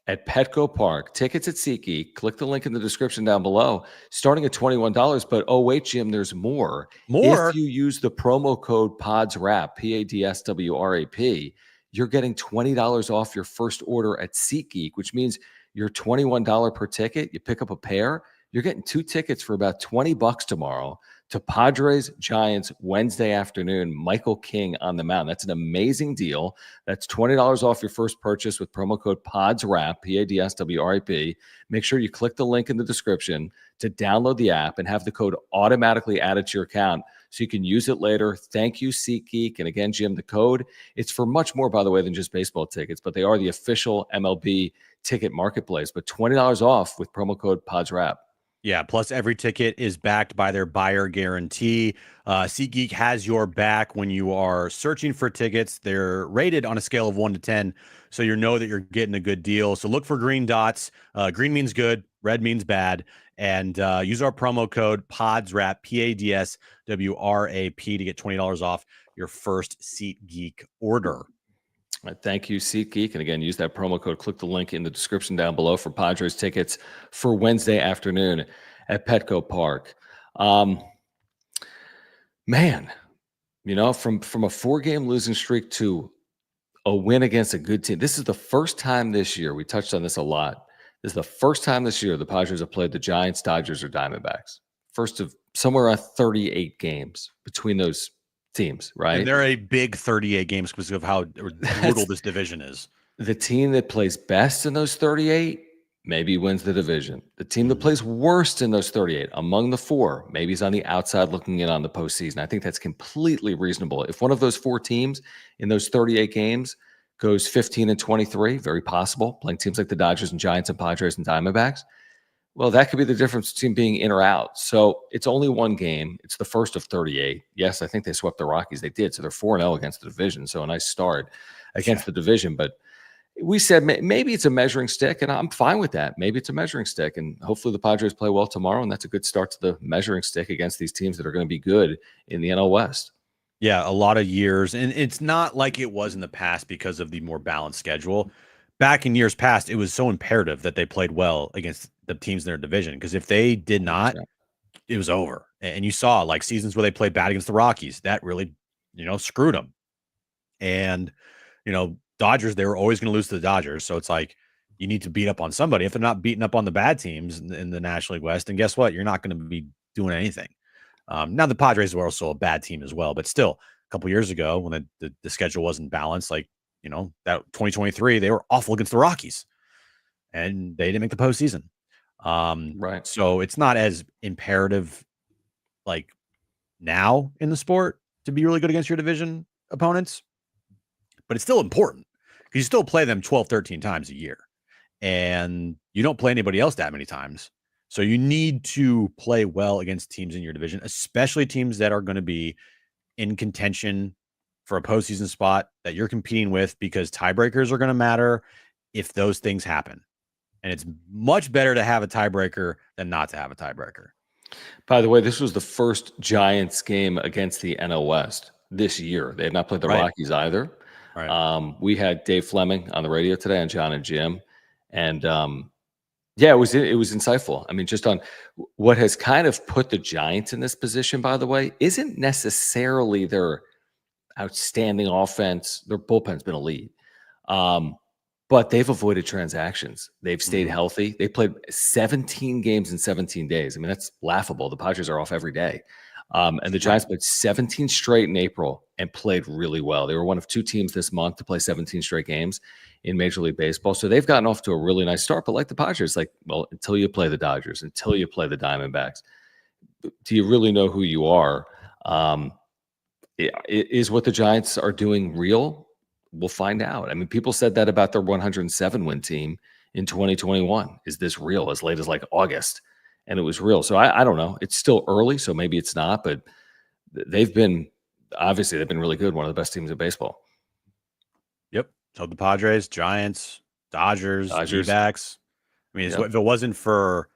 S1: at Petco Park. Tickets at SeatGeek. Click the link in the description down below. Starting at $21. But oh, wait, Jim, there's more.
S2: More?
S1: If you use the promo code PODSWRAP, PADSWRAP, you're getting $20 off your first order at SeatGeek, which means you're $21 per ticket. You pick up a pair, you're getting 2 tickets for about $20 tomorrow to Padres Giants Wednesday afternoon. Michael King on the mound. That's an amazing deal. That's $20 off your first purchase with promo code PODSWRAP, PADSWRAP. Make sure you click the link in the description to download the app and have the code automatically added to your account so you can use it later. Thank you, SeatGeek. And again, Jim, the code, it's for much more, by the way, than just baseball tickets, but they are the official MLB ticket marketplace. But $20 off with promo code PODSWRAP.
S2: Yeah, plus every ticket is backed by their buyer guarantee. SeatGeek has your back when you are searching for tickets. They're rated on a scale of 1 to 10, so you know that you're getting a good deal. So look for green dots. Green means good, red means bad. And use our promo code PODSWRAP, PADSWRAP, to get $20 off your first SeatGeek order.
S1: Thank you, SeatGeek. And again, use that promo code. Click the link in the description down below for Padres tickets for Wednesday afternoon at Petco Park. Man, you know, from a 4-game losing streak to a win against a good team. This is the first time this year, we touched on this a lot. This is the first time this year the Padres have played the Giants, Dodgers, or Diamondbacks. First of somewhere around 38 games between those teams, right?
S2: And they're a big 38 games because of how brutal this division is.
S1: The team that plays best in those 38 maybe wins the division. The team that plays worst in those 38 among the 4 maybe is on the outside looking in on the postseason. I think that's completely reasonable. If one of those 4 teams in those 38 games goes 15-23, very possible, playing teams like the Dodgers and Giants and Padres and Diamondbacks, well, that could be the difference between being in or out. So it's only 1 game. It's the first of 38. Yes, I think they swept the Rockies. They did. So they're 4-0 against the division. So a nice start against the division. But we said maybe it's a measuring stick, and I'm fine with that. Maybe it's a measuring stick, and hopefully the Padres play well tomorrow, and that's a good start to the measuring stick against these teams that are going to be good in the NL West.
S2: Yeah, a lot of years, and it's not like it was in the past because of the more balanced schedule. Back in years past, it was so imperative that they played well against the teams in their division, because if they did not, it was over. And you saw like seasons where they played bad against the Rockies, that really, screwed them. And, Dodgers, they were always going to lose to the Dodgers. So it's like, you need to beat up on somebody. If they're not beating up on the bad teams in the National League West, then guess what? You're not going to be doing anything. Now the Padres were also a bad team as well, but still a couple years ago when the schedule wasn't balanced, like, that 2023, they were awful against the Rockies and they didn't make the postseason.
S1: Right.
S2: So it's not as imperative like now in the sport to be really good against your division opponents, but it's still important because you still play them 12, 13 times a year and you don't play anybody else that many times. So you need to play well against teams in your division, especially teams that are going to be in contention for a postseason spot that you're competing with, because tiebreakers are going to matter if those things happen. And it's much better to have a tiebreaker than not to have a tiebreaker.
S1: By the way, this was the first Giants game against the NL West this year. They had not played the Rockies either. Right. We had Dave Fleming on the radio today on John and Jim. And yeah, it was insightful. I mean, just on what has kind of put the Giants in this position, by the way, isn't necessarily their outstanding offense. Their bullpen's been elite. But they've avoided transactions. They've stayed healthy. They played 17 games in 17 days. I mean, that's laughable. The Padres are off every day. And the Giants played 17 straight in April and played really well. They were one of 2 teams this month to play 17 straight games in Major League Baseball. So they've gotten off to a really nice start. But like the Padres, well, until you play the Dodgers, until you play the Diamondbacks, do you really know who you are? Is what the Giants are doing real? We'll find out. I mean, people said that about their 107-win team in 2021. Is this real? As late as like August. And it was real. So I don't know. It's still early, so maybe it's not. But they've been really good. One of the best teams in baseball.
S2: Yep. So the Padres, Giants, Dodgers. D-backs. I mean, if it wasn't for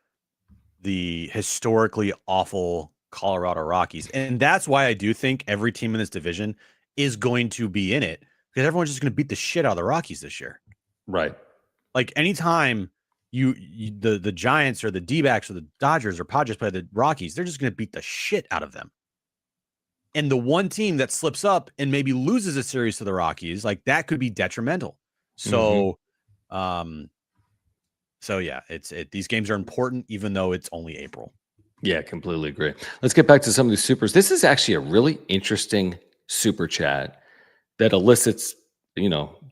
S2: the historically awful Colorado Rockies. And that's why I do think every team in this division is going to be in it, because everyone's just going to beat the shit out of the Rockies this year.
S1: Right.
S2: Like anytime the Giants or the D-backs or the Dodgers or Padres play the Rockies, they're just going to beat the shit out of them. And the one team that slips up and maybe loses a series to the Rockies, like that could be detrimental. So, yeah, these games are important, even though it's only April.
S1: Yeah, completely agree. Let's get back to some of these supers. This is actually a really interesting super chat that elicits,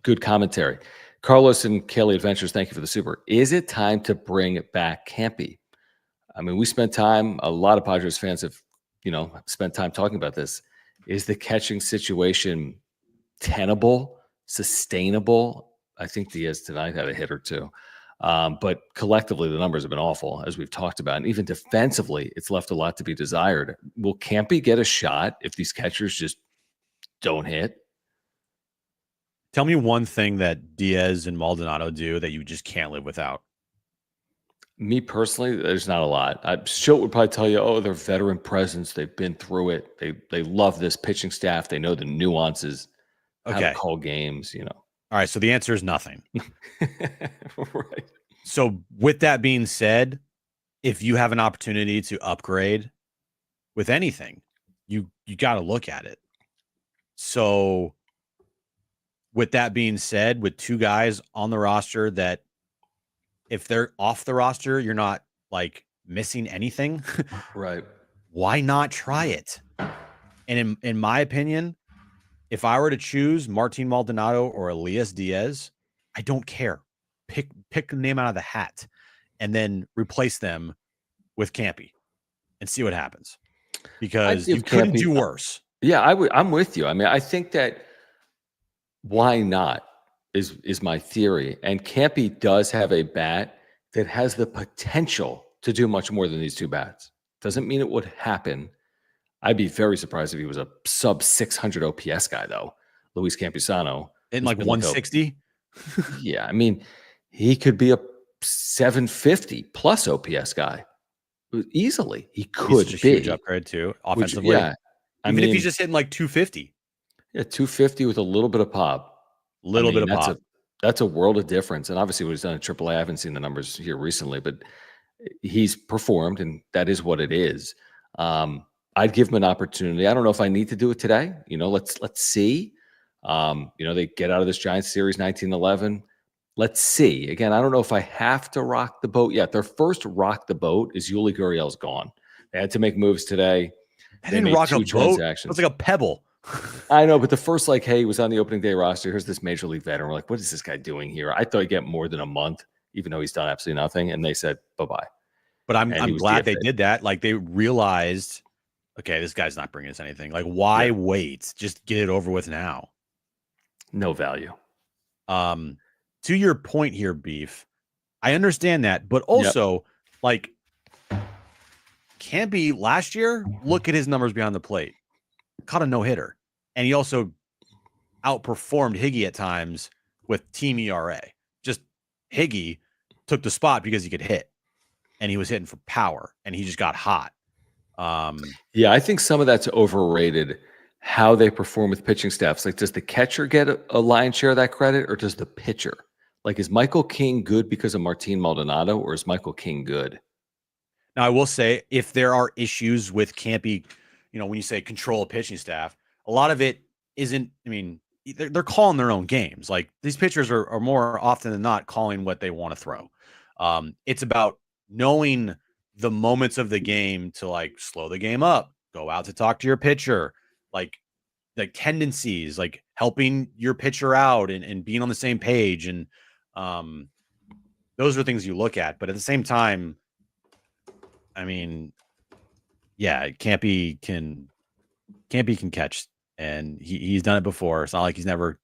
S1: good commentary. Carlos and Kelly Adventures, thank you for the super. Is it time to bring back Campy? I mean, we spent time, a lot of Padres fans have, spent time talking about this. Is the catching situation tenable, sustainable? I think Diaz tonight had a hit or two. But collectively, the numbers have been awful, as we've talked about. And even defensively, it's left a lot to be desired. Will Campy get a shot if these catchers just don't hit?
S2: Tell me one thing that Diaz and Maldonado do that you just can't live without.
S1: Me personally, there's not a lot. Schilt would probably tell you, oh, they're veteran presence. They've been through it. They love this pitching staff. They know the nuances, how to call games,
S2: All right, so the answer is nothing.
S1: Right.
S2: So with that being said, if you have an opportunity to upgrade with anything, you got to look at it. So with that being said, with two guys on the roster that if they're off the roster, you're not like missing anything.
S1: Right.
S2: Why not try it? And in my opinion, if I were to choose Martin Maldonado or Elias Diaz, I don't care. Pick a name out of the hat and then replace them with Campy and see what happens. Because you couldn't do worse.
S1: Yeah, I'm with you. I mean, I think that why not is my theory. And Campy does have a bat that has the potential to do much more than these two bats. Doesn't mean it would happen. I'd be very surprised if he was a sub 600 OPS guy, though. Luis Campusano.
S2: In like 160?
S1: Yeah, I mean, he could be a 750 plus OPS guy. Easily. He could
S2: He's
S1: be.
S2: A huge upgrade, too, offensively.
S1: Yeah.
S2: Even if he's just hitting like 250.
S1: Yeah, 250 with a little bit of pop.
S2: Bit of pop.
S1: That's a world of difference. And obviously what he's done in AAA, I haven't seen the numbers here recently, but he's performed, and that is what it is. I'd give him an opportunity. I don't know if I need to do it today. Let's see. They get out of this Giants series 19-11. Let's see. Again, I don't know if I have to rock the boat yet. Their first rock the boat is Yuli Gurriel's gone. They had to make moves today.
S2: They didn't rock a boat. It was like a pebble.
S1: I know, but the first, hey, he was on the opening day roster. Here's this major league veteran. We're like, what is this guy doing here? I thought he'd get more than a month, even though he's done absolutely nothing. And they said, bye-bye.
S2: But I'm glad they did that. Like, they realized, okay, this guy's not bringing us anything. Like, why wait? Just get it over with now.
S1: No value.
S2: To your point here, Beef, I understand that. But also, Campy last year, look at his numbers behind the plate. Caught a no-hitter. And he also outperformed Higgy at times with team ERA. Just Higgy took the spot because he could hit. And he was hitting for power. And he just got hot.
S1: Yeah, I think some of that's overrated, how they perform with pitching staffs. Like, does the catcher get a lion's share of that credit, or does the pitcher? Like, is Michael King good because of Martin Maldonado, or is Michael King good?
S2: Now, I will say, if there are issues with Campy, when you say control a pitching staff, a lot of it isn't, they're calling their own games. Like, these pitchers are more often than not calling what they want to throw. It's about knowing the moments of the game to slow the game up, go out to talk to your pitcher, like tendencies, like helping your pitcher out and being on the same page. And those are things you look at. But at the same time, Campy can catch, and he's done it before. It's not like he's never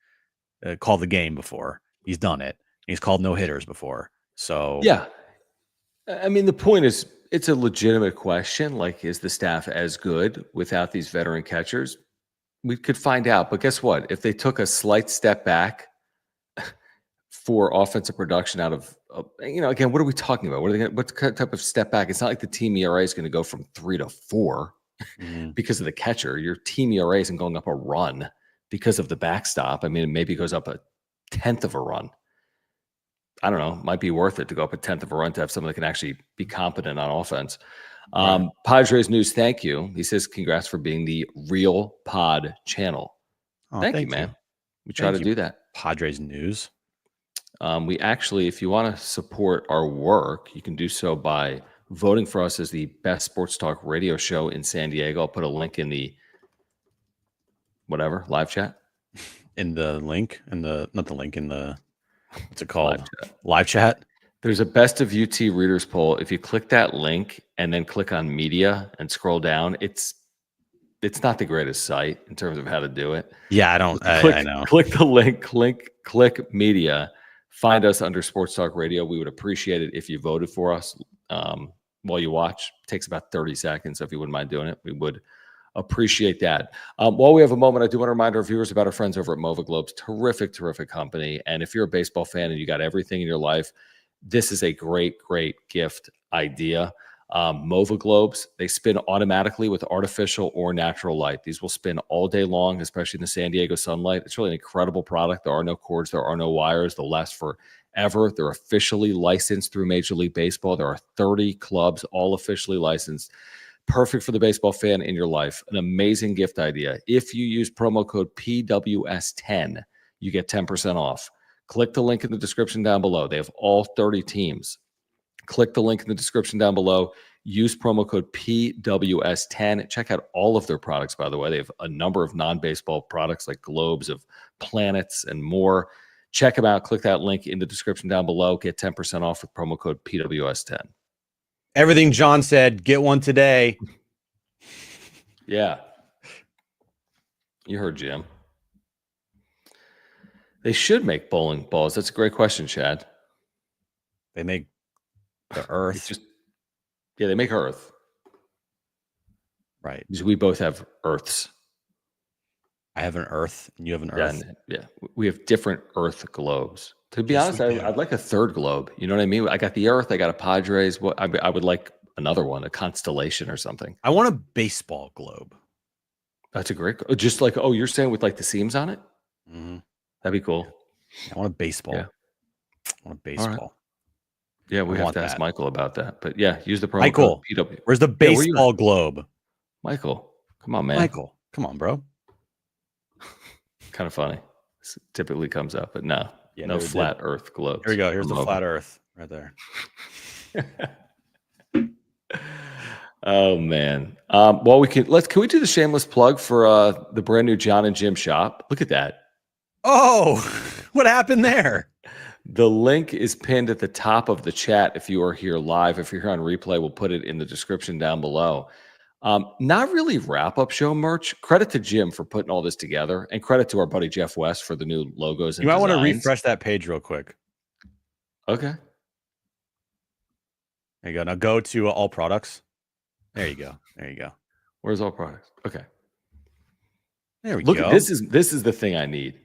S2: called the game before. He's done it. He's called no hitters before. So
S1: yeah, the point is, it's a legitimate question. Like, is the staff as good without these veteran catchers? We could find out. But guess what? If they took a slight step back for offensive production out of, again, what are we talking about? What type of step back? It's not like the team ERA is going to go from 3 to 4. because of the catcher. Your team ERA isn't going up a run because of the backstop. I mean, maybe it goes up a 10th of a run. I don't know. Might be worth it to go up a 10th of a run to have someone that can actually be competent on offense.
S2: Right.
S1: Padres News, thank you. He says, congrats for being the Real Pod channel.
S2: Oh,
S1: thank you, man. We try to do that.
S2: Padres News.
S1: We actually, if you want to support our work, you can do so by voting for us as the best sports talk radio show in San Diego. I'll put a link in the live chat.
S2: In the link, not the link, in the, what's it called? Live chat.
S1: There's a best of UT readers poll. If you click that link and then click on media and scroll down, it's not the greatest site in terms of how to do it.
S2: Yeah, I know.
S1: Click the link, click media, find us under Sports Talk Radio. We would appreciate it if you voted for us while you watch. It takes about 30 seconds. So if you wouldn't mind doing it, we would appreciate that. While we have a moment, I do want to remind our viewers about our friends over at Mova Globes. Terrific company. And if you're a baseball fan and you got everything in your life, this is a great gift idea. Mova Globes, they spin automatically with artificial or natural light. These will spin all day long, especially in the San Diego sunlight. It's really an incredible product. There are no cords. There are no wires. They'll last forever. They're officially licensed through Major League Baseball. There are 30 clubs, all officially licensed. Perfect for the baseball fan in your life. An amazing gift idea. If you use promo code PWS10, you get 10% off. Click the link in the description down below. They have all 30 teams. Click the link in the description down below. Use promo code PWS10. Check out all of their products, by the way. They have a number of non-baseball products like globes of planets and more. Check them out. Click that link in the description down below. Get 10% off with promo code PWS10.
S2: Everything John said, get one today.
S1: Yeah. You heard Jim. They should make bowling balls. That's a great question, Chad.
S2: They make the Earth.
S1: They make Earth.
S2: Right.
S1: Because we both have Earths.
S2: I have an Earth and you have an Earth.
S1: Yeah. We have different Earth globes. To be honest, I'd like a third globe. You know what I mean? I got the Earth. I got a Padres. I would like another one, a constellation or something.
S2: I want a baseball globe.
S1: That's a great. Just like, you're saying with like the seams on it?
S2: Mm-hmm.
S1: That'd be cool.
S2: I want a baseball.
S1: Yeah.
S2: I want a baseball.
S1: Right. Yeah, we have to ask Michael about that. But yeah, use the promo
S2: code PW. Where's the baseball globe?
S1: Michael, come on, man.
S2: Michael, come on, bro.
S1: Kind of funny. This typically comes up, but no. Yeah, no flat Earth globes.
S2: Here we go. Here's the flat Earth right there.
S1: Oh man. Well, can we do the shameless plug for the brand new John and Jim shop? Look at that.
S2: Oh, what happened there?
S1: The link is pinned at the top of the chat if you are here live. If you're here on replay, we'll put it in the description down below. Not really wrap-up show merch. Credit to Jim for putting all this together, and credit to our buddy Jeff West for the new logos. And
S2: you might
S1: want
S2: to refresh that page real quick.
S1: Okay.
S2: There you go. Now go to all products. There you go. There you go.
S1: Where's all products? Okay.
S2: There we go.
S1: Look, this is the thing I need,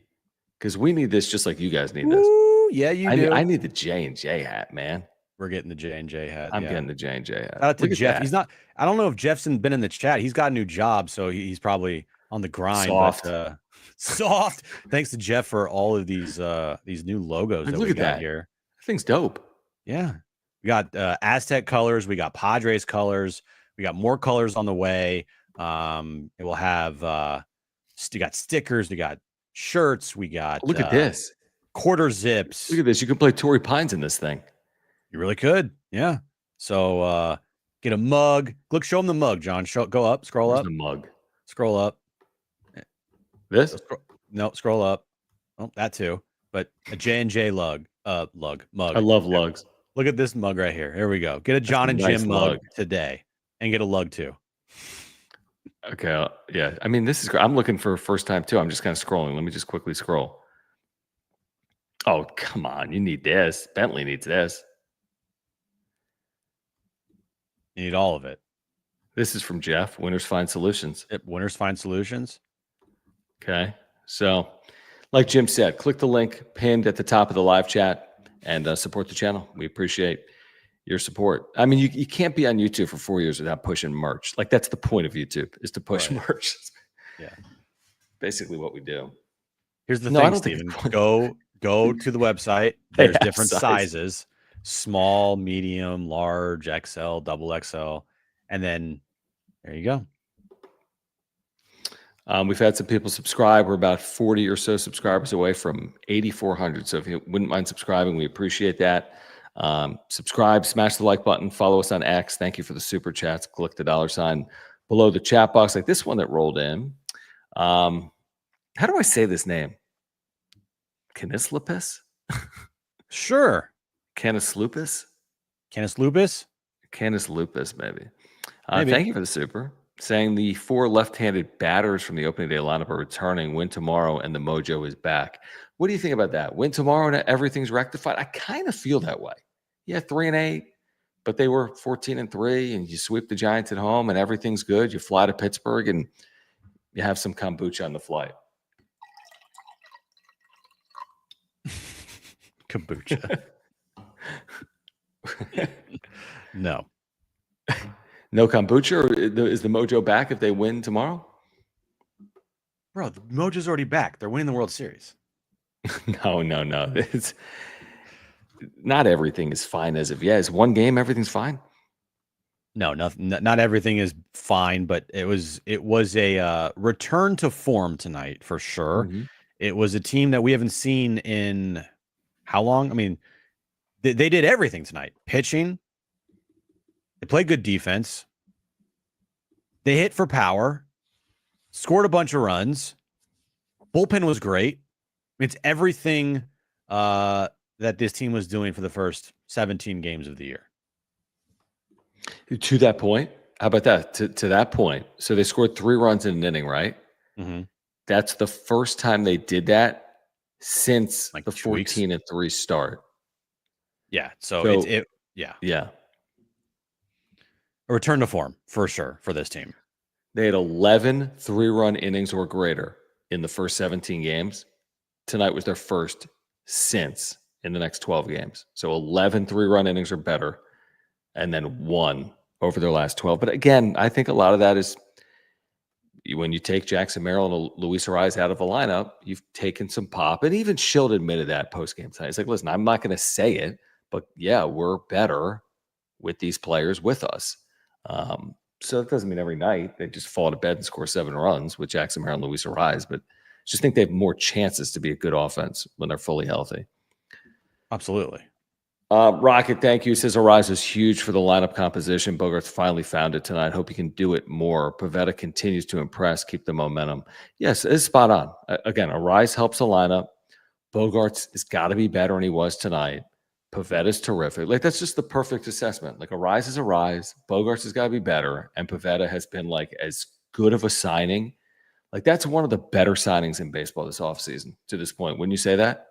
S1: because we need this just like you guys need this.
S2: Ooh, yeah, you do.
S1: I need the J&J hat, man.
S2: We're getting the J&J hat.
S1: I'm getting the J&J hat.
S2: Shout out to Jeff. He's not. I don't know if Jeff's been in the chat. He's got a new job, so he's probably on the grind.
S1: Soft.
S2: But, soft. Thanks to Jeff for all of these new logos that we got here.
S1: That thing's dope.
S2: Yeah, we got Aztec colors. We got Padres colors. We got more colors on the way. It will have. We got stickers. We got shirts. We got.
S1: Look at this.
S2: Quarter zips.
S1: Look at this. You could play Torrey Pines in this thing.
S2: You really could. Yeah. So get a mug. Look, show them the mug, John. Go up. Scroll up.
S1: The mug.
S2: Scroll up.
S1: This?
S2: No, scroll up. Oh, that too. But a J&J mug. I
S1: love lugs.
S2: Look at this mug right here. Here we go. Get a John and Jim mug today, and get a lug too.
S1: Okay. Yeah. I mean, this is great. I'm looking for a first time too. I'm just kind of scrolling. Let me just quickly scroll. Oh, come on. You need this. Bentley needs this.
S2: You need all of it.
S1: This is from Jeff. Winners Find Solutions.
S2: Winners Find Solutions.
S1: Okay. So, like Jim said, click the link pinned at the top of the live chat and support the channel. We appreciate your support. I mean, you can't be on YouTube for 4 years without pushing merch. Like, that's the point of YouTube, is to push merch.
S2: Yeah.
S1: Basically what we do.
S2: Here's the
S1: No, I
S2: thing,
S1: don't think
S2: Steven.
S1: it's-
S2: Go to the website. There's
S1: have
S2: different
S1: size.
S2: sizes: small, medium, large, XL, double XL, and then there you go.
S1: We've had some people subscribe. We're about 40 or so subscribers away from 8,400. So if you wouldn't mind subscribing, we appreciate that. Subscribe, smash the like button, follow us on X. Thank you for the super chats. Click the $ below the chat box, like this one that rolled in. How do I say this name? Canislipus?
S2: Sure.
S1: Canislupus?
S2: Canis lupus?
S1: Canis lupus, maybe.
S2: Maybe.
S1: Thank you for the super. Saying the 4 left-handed batters from the opening day lineup are returning. Win tomorrow, and the mojo is back. What do you think about that? Win tomorrow, and everything's rectified. I kind of feel that way. Yeah, 3-8, but they were 14-3, and you sweep the Giants at home, and everything's good. You fly to Pittsburgh, and you have some kombucha on the flight.
S2: Kombucha. No.
S1: No kombucha, or is the mojo back if they win tomorrow?
S2: Bro, the mojo's already back. They're winning the World Series.
S1: No. It's not everything is fine as of yet. It's one game, everything's fine.
S2: No, not everything is fine, but it was a return to form tonight for sure.
S1: Mm-hmm.
S2: It was a team that we haven't seen in how long? I mean, they did everything tonight. Pitching, they played good defense. They hit for power, scored a bunch of runs. Bullpen was great. I mean, it's everything that this team was doing for the first 17 games of the year.
S1: To that point, how about that? To that point, so they scored 3 runs in an inning, right?
S2: Mm-hmm.
S1: That's the first time they did that since
S2: Like
S1: the 14-3 start.
S2: Yeah. So
S1: Yeah.
S2: A return to form for sure for this team.
S1: They had 11 3-run innings or greater in the first 17 games. Tonight was their first since in the next 12 games. So 11 3-run innings or better, and then 1 over their last 12. But again, I think a lot of that is when you take Jackson Merrill and Luis Ariz out of the lineup, you've taken some pop. And even Schild admitted that post-game tonight. He's like, listen, I'm not going to say it, but yeah, we're better with these players with us. So it doesn't mean every night they just fall to bed and score 7 runs with Jackson Merrill and Luis Ariz, but I just think they have more chances to be a good offense when they're fully healthy.
S2: Absolutely.
S1: Rocket, thank you. Says Ariz was huge for the lineup composition. Bogaerts finally found it tonight. Hope he can do it more. Pivetta continues to impress. Keep the momentum. Yes, it's spot on. Again, Ariz helps the lineup. Bogaerts has got to be better than he was tonight. Pavetta's terrific. Like, that's just the perfect assessment. Like, Ariz is Ariz. Bogaerts has got to be better. And Pivetta has been, like, as good of a signing. Like, that's one of the better signings in baseball this offseason to this point. Wouldn't you say that?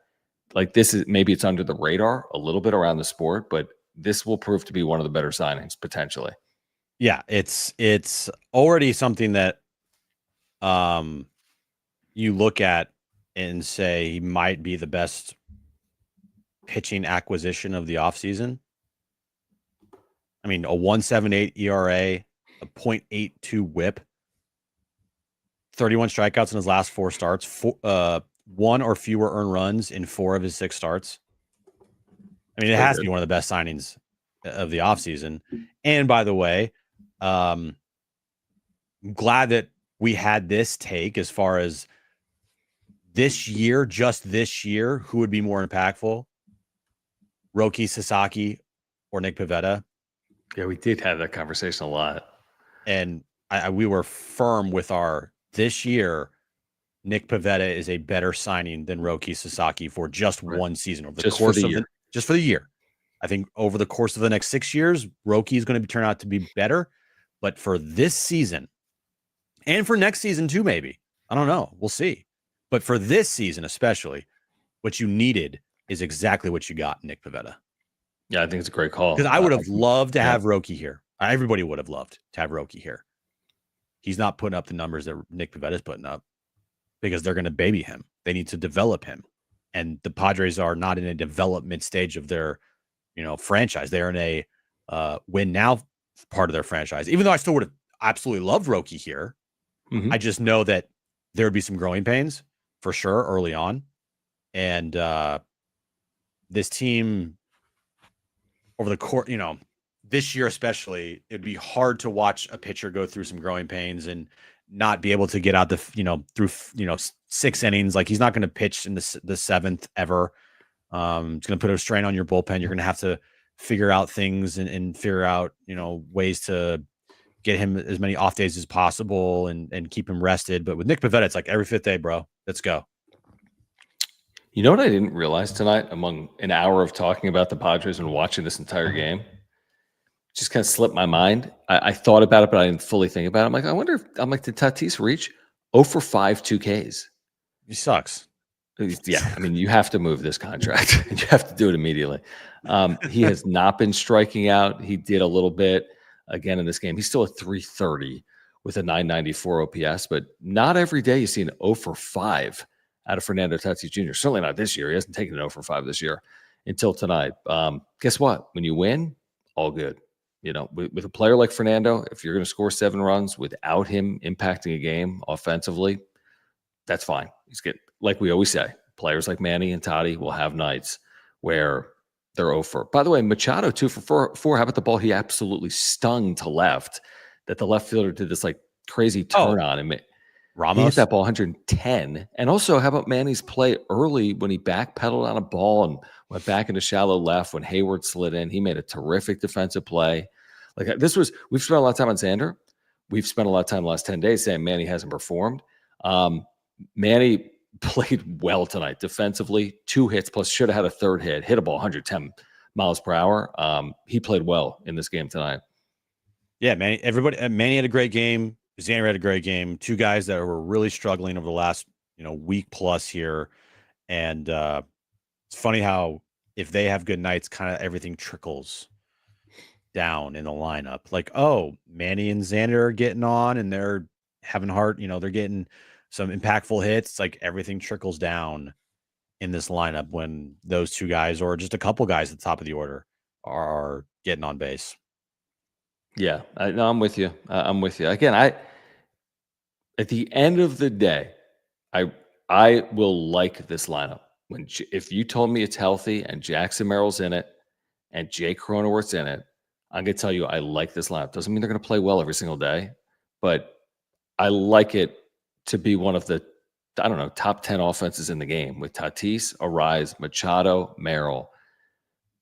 S1: Like, this is, maybe it's under the radar a little bit around the sport, but this will prove to be one of the better signings potentially.
S2: Yeah, it's already something that you look at and say he might be the best pitching acquisition of the offseason. I mean, a 1.78 ERA, a 0.82 whip, 31 strikeouts in his last 4 starts, 1 or fewer earned runs in 4 of his 6 starts. I mean, it has to be one of the best signings of the offseason. And by the way, I'm glad that we had this take as far as this year, just this year, who would be more impactful, Roki Sasaki or Nick Pivetta.
S1: Yeah, we did have that conversation a lot.
S2: And we were firm with our this year, Nick Pivetta is a better signing than Roki Sasaki for just one season over the course of just for the year. I think over the course of the next 6 years, Roki is going to turn out to be better. But for this season and for next season too, maybe, I don't know. We'll see. But for this season, especially, what you needed is exactly what you got, Nick Pivetta.
S1: Yeah, I think it's a great call.
S2: Because I would have loved to have Roki here. Everybody would have loved to have Roki here. He's not putting up the numbers that Nick Pivetta is putting up because they're going to baby him. They need to develop him. And the Padres are not in a development stage of their, franchise. They're in a win now part of their franchise. Even though I still would have absolutely loved Roki here, I just know that there would be some growing pains for sure early on. And this team over the course, this year especially, it'd be hard to watch a pitcher go through some growing pains and not be able to get out through 6 innings. Like, he's not going to pitch in the 7th ever. It's going to put a strain on your bullpen. You're going to have to figure out things and figure out, ways to get him as many off days as possible and keep him rested. But with Nick Pivetta, it's like every 5th day, bro. Let's go.
S1: You know what I didn't realize tonight, among an hour of talking about the Padres and watching this entire game? Just kind of slipped my mind. I thought about it, but I didn't fully think about it. I'm like, I wonder if did Tatis reach 0 for 5 2Ks?
S2: He sucks.
S1: Yeah, I mean, you have to move this contract. You have to do it immediately. He has not been striking out. He did a little bit again in this game. He's still at 330 with a 994 OPS, but not every day you see an 0 for 5 out of Fernando Tatis Jr. Certainly not this year. He hasn't taken an 0 for 5 this year until tonight. Guess what? When you win, all good. With a player like Fernando, if you're going to score 7 runs without him impacting a game offensively, that's fine. He's good. Like we always say, players like Manny and Toddy will have nights where they're 0 for. By the way, Machado 2 for 4. How about the ball he absolutely stung to left that the left fielder did this like crazy turn on him?
S2: Ramos.
S1: He hit that ball 110. And also, how about Manny's play early when he backpedaled on a ball and went back into shallow left when Hayward slid in? He made a terrific defensive play. Like, we've spent a lot of time on Xander. We've spent a lot of time the last 10 days saying Manny hasn't performed. Manny played well tonight defensively. 2 hits plus should have had a 3rd hit a ball 110 miles per hour. He played well in this game tonight.
S2: Yeah, Manny had a great game. Xander had a great game. 2 guys that were really struggling over the last week plus here. And it's funny how if they have good nights, kind of everything trickles down in the lineup. Like, oh, Manny and Xander are getting on and they're having they're getting some impactful hits. It's like everything trickles down in this lineup when those 2 guys or just a couple guys at the top of the order are getting on base.
S1: Yeah, I'm with you. I'm with you. Again, at the end of the day, I will like this lineup. If you told me it's healthy and Jackson Merrill's in it and Jay Cronenworth's in it, I'm going to tell you I like this lineup. Doesn't mean they're going to play well every single day, but I like it to be one of the, top 10 offenses in the game with Tatis, Arise, Machado, Merrill,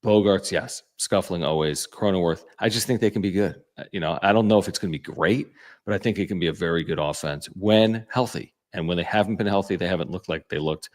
S1: Bogaerts, yes, scuffling always, Cronenworth. I just think they can be good. I don't know if it's going to be great, but I think it can be a very good offense when healthy. And when they haven't been healthy, they haven't looked like they looked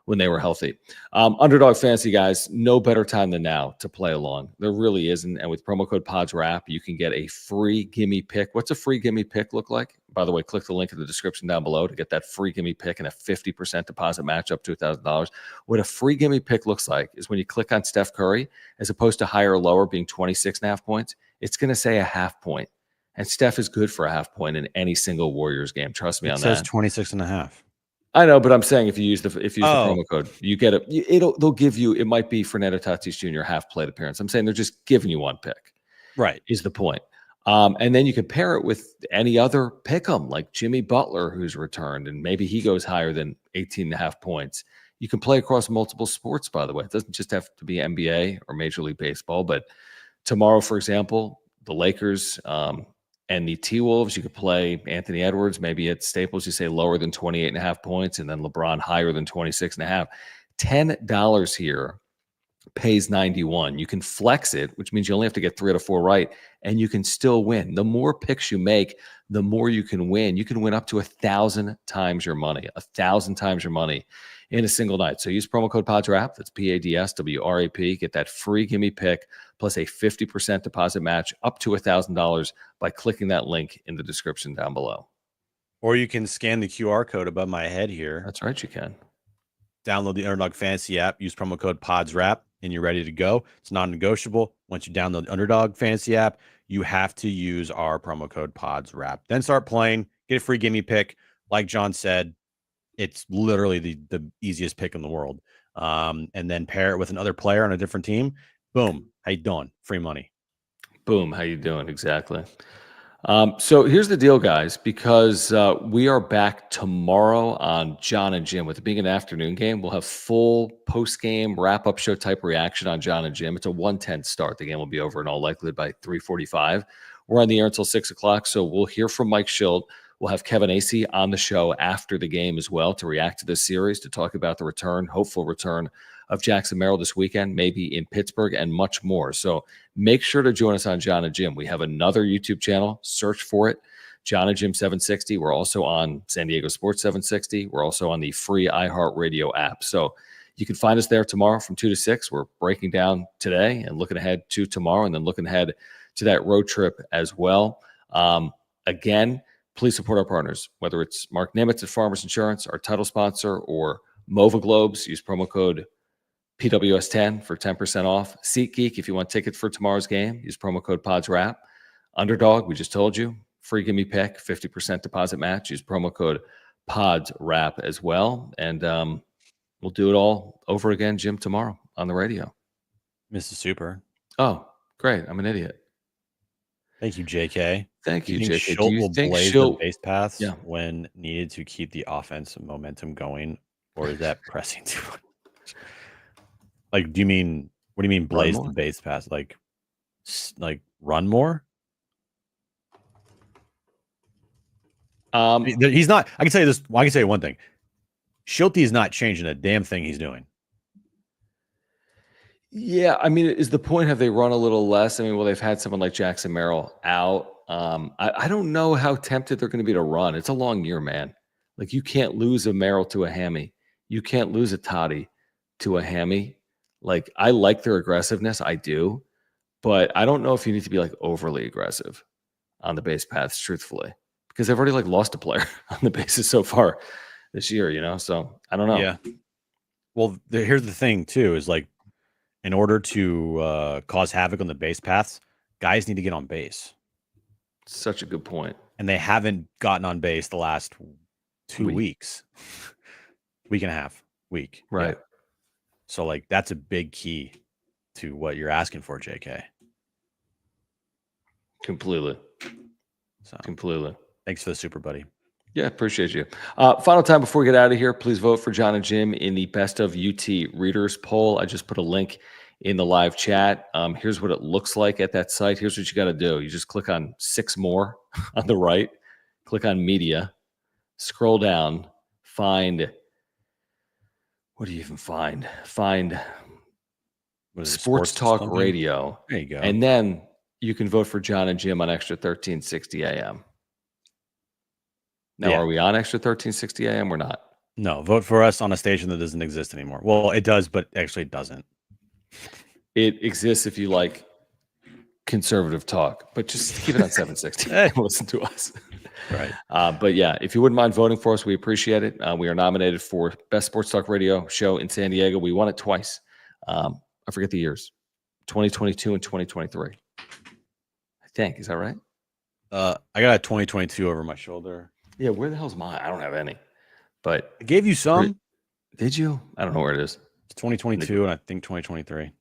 S1: when they were healthy. Underdog Fantasy, guys, no better time than now to play along. There really isn't. And with promo code PODSWRAP, you can get a free gimme pick. What's a free gimme pick look like? By the way, click the link in the description down below to get that free gimme pick and a 50% deposit match up to $1,000. What a free gimme pick looks like is when you click on Steph Curry, as opposed to higher or lower being 26.5 points, it's going to say a half point. And Steph is good for a half point in any single Warriors game. Trust me on that.
S2: It says 26.5.
S1: I know, but I'm saying if you use the promo code, you get it. They'll give you. It might be Fernando Tatis Jr. half plate appearance. I'm saying they're just giving you one pick.
S2: Right,
S1: is the point. And then you can pair it with any other pick'em like Jimmy Butler, who's returned, and maybe he goes higher than 18.5 points. You can play across multiple sports, by the way. It doesn't just have to be NBA or Major League Baseball. But tomorrow, for example, the Lakers and the T-Wolves, you could play Anthony Edwards. Maybe at Staples, you say lower than 28.5 points, and then LeBron higher than 26.5. $10 here pays 91. You can flex it, which means you only have to get 3 out of 4 right, and you can still win. The more picks you make, the more you can win. You can win up to 1,000 times your money, 1,000 times your money in a single night. So use promo code PODSWRAP. That's PADSWRAP. Get that free gimme pick plus a 50% deposit match up to $1,000 by clicking that link in the description down below.
S2: Or you can scan the QR code above my head here.
S1: That's right, you can.
S2: Download the Underdog Fantasy app. Use promo code PODSWRAP, and you're ready to go. It's non-negotiable. Once you download the Underdog Fantasy app, you have to use our promo code PODSWRAP. Then start playing. Get a free gimme pick. Like John said, it's literally the easiest pick in the world. And then pair it with another player on a different team. Boom. How you doing? Free money.
S1: Boom. How you doing? Exactly. So here's the deal, guys, because we are back tomorrow on John and Jim. With it being an afternoon game, we'll have full post-game wrap-up show type reaction on John and Jim. It's a 1:10 start. The game will be over in all likelihood by 3:45. We're on the air until 6 o'clock, so we'll hear from Mike Schild. We'll have Kevin Acee on the show after the game as well to react to this series, to talk about the hopeful return of Jackson Merrill this weekend, maybe in Pittsburgh, and much more. So make sure to join us on John and Jim. We have another YouTube channel. Search for it, John and Jim 760. We're also on San Diego Sports 760. We're also on the free iHeartRadio app. So you can find us there tomorrow from 2 to 6. We're breaking down today and looking ahead to tomorrow, and then looking ahead to that road trip as well. Again, please support our partners, whether it's Marc Nimetz at Farmers Insurance, our title sponsor, or Mova Globes. Use promo code PWS10 for 10% off. SeatGeek, if you want tickets for tomorrow's game, use promo code PodsWrap. Underdog, we just told you, free gimme pick, 50% deposit match. Use promo code PodsWrap as well. And we'll do it all over again, Jim, tomorrow on the radio.
S2: Mr. Super.
S1: Oh, great. I'm an idiot.
S2: Thank you, JK.
S1: Thank you,
S2: Do think
S1: JK.
S2: Schilt
S1: Do you
S2: will
S1: think
S2: blaze
S1: Schilt-
S2: the base paths
S1: Yeah.
S2: when needed to keep the offense momentum going, or is that pressing too much? Like, what do you mean blaze the
S1: more?
S2: base paths? Like run more? He's not. I can tell you this. Well, I can tell you one thing. Schilt is not changing a damn thing he's doing.
S1: Yeah, I mean, is the point, have they run a little less? I mean, well, they've had someone like Jackson Merrill out. I don't know how tempted they're going to be to run. It's a long year, man. Like, you can't lose a Merrill to a hammy. You can't lose a Toddy to a hammy. Like, I like their aggressiveness. I do. But I don't know if you need to be, like, overly aggressive on the base paths, truthfully. Because they've already, like, lost a player on the bases so far this year, you know? So, I don't know.
S2: Yeah. Well, here's the thing, too, is like, in order to cause havoc on the base paths, guys need to get on base.
S1: Such a good point.
S2: And they haven't gotten on base the last 2 weeks. Week and a half. Week.
S1: Right.
S2: Yeah. So, like, that's a big key to what you're asking for, JK.
S1: Completely.
S2: So,
S1: Completely.
S2: thanks for the super, buddy.
S1: Yeah, appreciate you. Final time before we get out of here, please vote for John and Jim in the Best of UT Readers poll. I just put a link in the live chat. Here's what it looks like at that site. Here's what you got to do. You just click on 6 more on the right, click on media, scroll down, find, what do you even find? Find Sports Talk Radio.
S2: There you go.
S1: And then you can vote for John and Jim on Extra 1360 AM. Now,
S2: Yeah.
S1: Are we on Extra 1360 AM? We're not.
S2: No, vote for us on a station that doesn't exist anymore. Well, it does, but actually it doesn't.
S1: It exists if you like conservative talk, but just keep it on 760 and listen to us.
S2: Right.
S1: But yeah, if you wouldn't mind voting for us, we appreciate it. We are nominated for Best Sports Talk Radio Show in San Diego. We won it twice. I forget the years, 2022 and 2023. I think. Is that right?
S2: I got a 2022 over my shoulder.
S1: Yeah, where the hell's mine? I don't have any. But
S2: I gave you some.
S1: Did you? I don't know where it is.
S2: It's 2022 and I think 2023.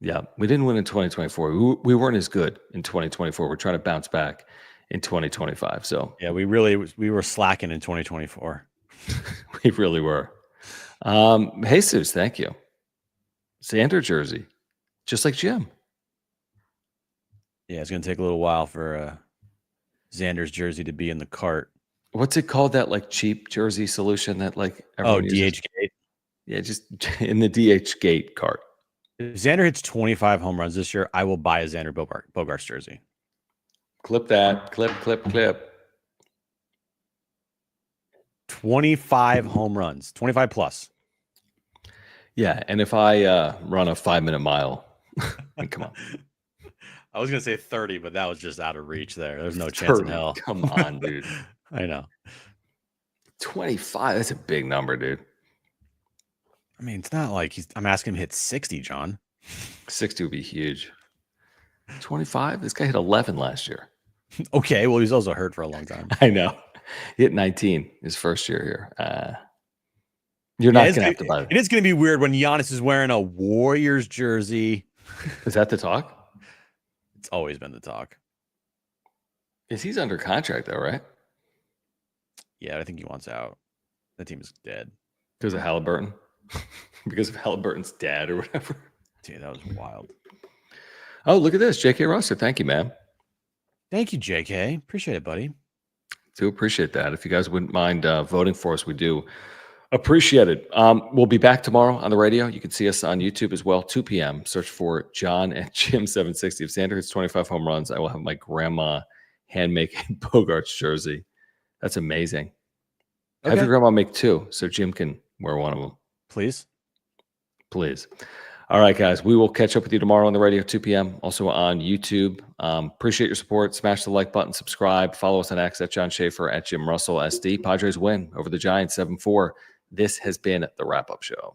S1: Yeah, we didn't win in 2024. We weren't as good in 2024. We're trying to bounce back in 2025. So
S2: yeah, we were slacking in 2024.
S1: We really were. Jesus, thank you. Xander jersey, just like Jim.
S2: Yeah, it's gonna take a little while for Xander's jersey to be in the cart.
S1: What's it called? That like cheap jersey solution that like everyone uses?
S2: DH Gate.
S1: Yeah, just in the DH Gate cart.
S2: If Xander hits 25 home runs this year, I will buy a Xander Bogaerts jersey.
S1: Clip that. Clip.
S2: 25 home runs, 25 plus.
S1: Yeah, and if I run a 5-minute mile, come on.
S2: I was gonna say 30, but that was just out of reach there. There's no chance in hell.
S1: Come on, dude.
S2: I know.
S1: 25, that's a big number, dude.
S2: I mean, it's not like I'm asking him to hit 60, John.
S1: 60 would be huge. 25? This guy hit 11 last year.
S2: Okay, well, he's also hurt for a long time.
S1: I know. He hit 19 his first year here. You're not going to have to buy it.
S2: It is going to be weird when Giannis is wearing a Warriors jersey.
S1: Is that the talk?
S2: It's always been the talk.
S1: He's under contract though, right?
S2: Yeah, I think he wants out. The team is dead.
S1: Because of Halliburton. Because of Halliburton's dad or whatever.
S2: Dude, that was wild.
S1: Oh, look at this. J.K. Russell. Thank you, man.
S2: Thank you, JK. Appreciate it, buddy.
S1: Do appreciate that. If you guys wouldn't mind voting for us, we do appreciate it. We'll be back tomorrow on the radio. You can see us on YouTube as well, 2 p.m. Search for John and Jim 760. If Xander hits 25 home runs, I will have my grandma hand-making Bogaerts jersey. That's amazing.
S2: Okay.
S1: Have your grandma make 2 so Jim can wear one of them.
S2: Please.
S1: All right, guys. We will catch up with you tomorrow on the radio, 2 p.m. Also on YouTube. Appreciate your support. Smash the like button, subscribe, follow us on X at John Schaefer, at Jim Russell SD. Padres win over the Giants 7-4. This has been the wrap-up show.